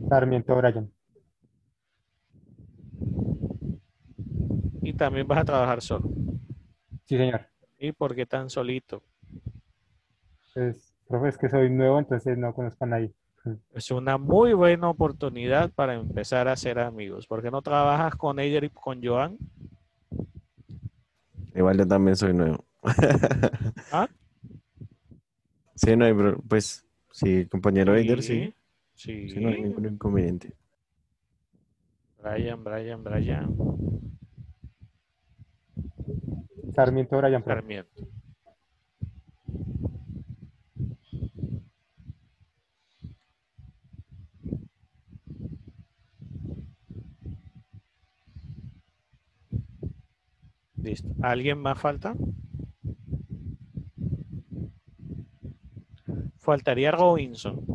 Sarmiento Brian. Y también vas a trabajar solo. Sí, señor. ¿Y por qué tan solito? Pues, profe, es que soy nuevo, entonces no conozco a nadie. Es una muy buena oportunidad para empezar a hacer amigos. ¿Por qué no trabajas con Eider y con Joan? Igual yo también soy nuevo. ¿Ah? Sí, no hay pues, sí, compañero Eider, sí. Sí. Sí, no hay ningún inconveniente. Brian. Sarmiento Brian, profe. Sarmiento. Listo. ¿Alguien más falta? Faltaría Robinson.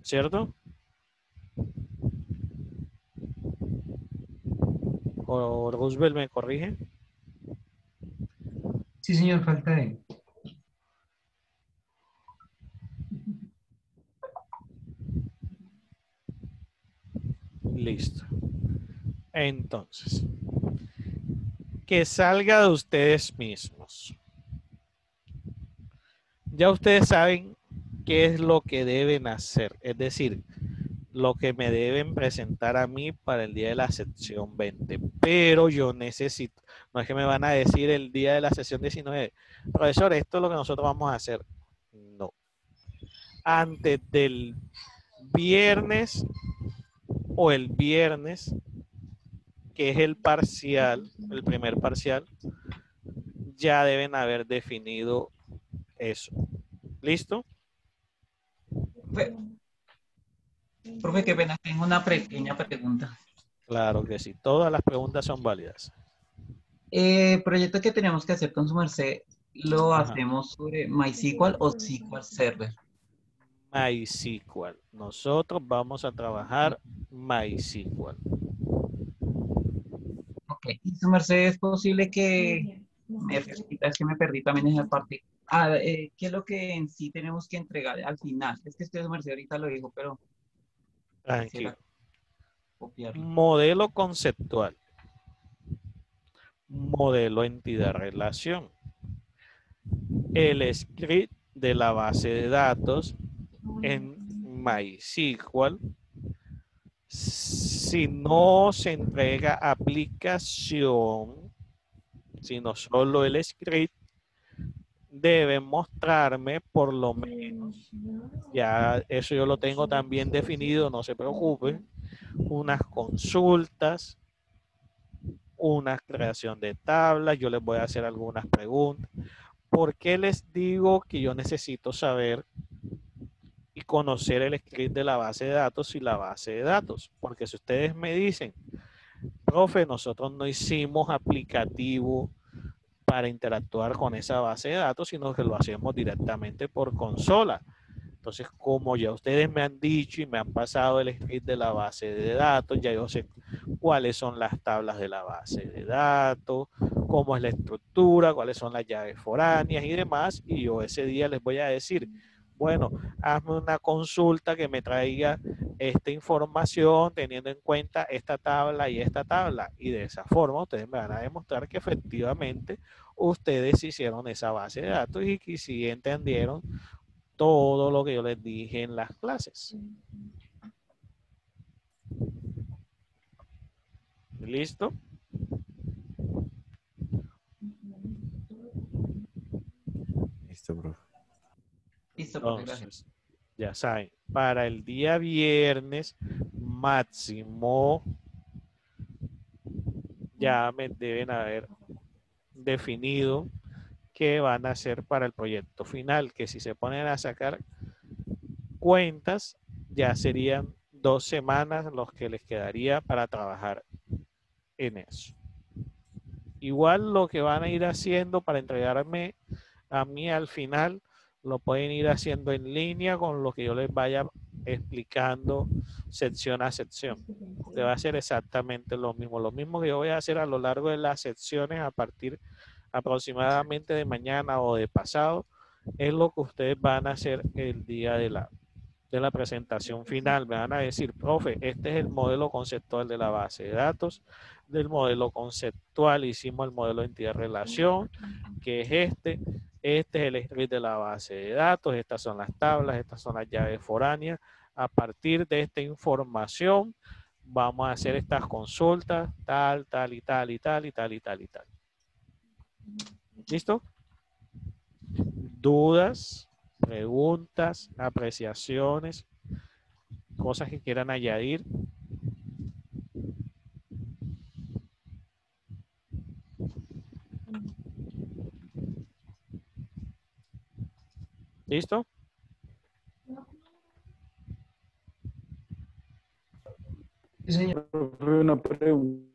¿Cierto? ¿O Roosevelt me corrige? Sí, señor, falta él. Listo. Entonces, que salga de ustedes mismos. Ya ustedes saben qué es lo que deben hacer, es decir, lo que me deben presentar a mí para el día de la sección 20. Pero yo necesito, no es que me van a decir el día de la sesión 19, profesor, esto es lo que nosotros vamos a hacer. No. Antes del viernes o el viernes, que es el parcial, el primer parcial, ya deben haber definido eso. ¿Listo? Profe, qué pena, tengo una pequeña pregunta. Claro que sí, todas las preguntas son válidas. Proyecto que tenemos que hacer con su merced, ¿lo hacemos sobre MySQL o SQL Server? MySQL. Nosotros vamos a trabajar MySQL. Ok, y su merced, es posible que me repita, es que me perdí también en esa parte. ¿Qué es lo que en sí tenemos que entregar al final? Es que usted, su merced, ahorita lo dijo, pero Tranquilo. copiarlo. Modelo conceptual. Modelo entidad-relación. El script de la base de datos en MySQL. Si no se entrega aplicación, sino solo el script, debe mostrarme por lo menos, ya eso yo lo tengo también definido, no se preocupe, unas consultas, una creación de tablas, yo les voy a hacer algunas preguntas. ¿Por qué les digo que yo necesito saber conocer el script de la base de datos y la base de datos. Porque si ustedes me dicen, profe, nosotros no hicimos aplicativo para interactuar con esa base de datos, sino que lo hacemos directamente por consola. Entonces, como ya ustedes me han dicho y me han pasado el script de la base de datos, ya yo sé cuáles son las tablas de la base de datos, cómo es la estructura, cuáles son las llaves foráneas y demás, y yo ese día les voy a decir, bueno, hazme una consulta que me traiga esta información teniendo en cuenta esta tabla y esta tabla, y de esa forma ustedes me van a demostrar que efectivamente ustedes hicieron esa base de datos y que sí entendieron todo lo que yo les dije en las clases. ¿Listo? Listo, profe. Listo, profe, gracias. Entonces, ya saben, para el día viernes máximo ya me deben haber definido qué van a hacer para el proyecto final, que si se ponen a sacar cuentas, ya serían 2 semanas los que les quedaría para trabajar en eso. Igual lo que van a ir haciendo para entregarme a mí al final, lo pueden ir haciendo en línea con lo que yo les vaya explicando sección a sección. Que va a ser exactamente lo mismo que yo voy a hacer a lo largo de las secciones a partir aproximadamente de mañana o de pasado, es lo que ustedes van a hacer el día de la presentación final. Me van a decir, profe, este es el modelo conceptual de la base de datos. Del modelo conceptual hicimos el modelo de entidad-relación, que es este es el script de la base de datos, estas son las tablas, estas son las llaves foráneas. A partir de esta información vamos a hacer estas consultas, tal y tal y tal y tal y tal y tal. ¿Listo? ¿Dudas, preguntas, apreciaciones, cosas que quieran añadir? ¿Listo? Sí, señor. Una pregunta.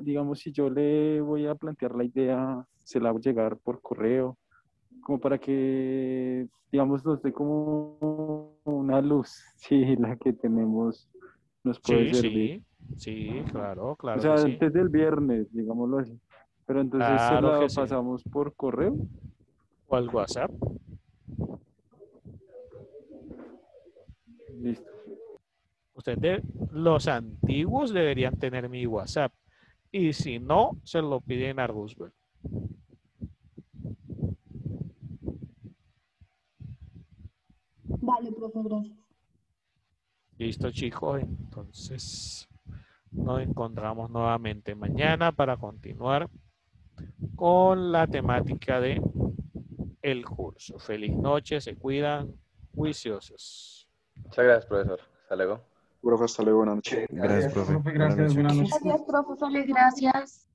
Digamos, si yo le voy a plantear la idea, se la hago llegar por correo, como para que, digamos, nos dé como una luz, sí, la que tenemos nos puede servir. Sí, claro, claro O sea, que sí. antes del viernes, digámoslo así. Pero entonces se Claro la que sí. pasamos por correo. O al WhatsApp. Listo. Ustedes, los antiguos, deberían tener mi WhatsApp. Y si no, se lo piden a Roosevelt. Vale, profe, gracias. Listo, chicos. Entonces, nos encontramos nuevamente mañana para continuar con la temática de el curso. Feliz noche, se cuidan, juiciosos. Muchas gracias, profesor. Hasta luego. Profe, hasta luego, buenas noches. Gracias, profe. Profe, Buenas gracias, noches. buenas noches. Gracias, profe, gracias.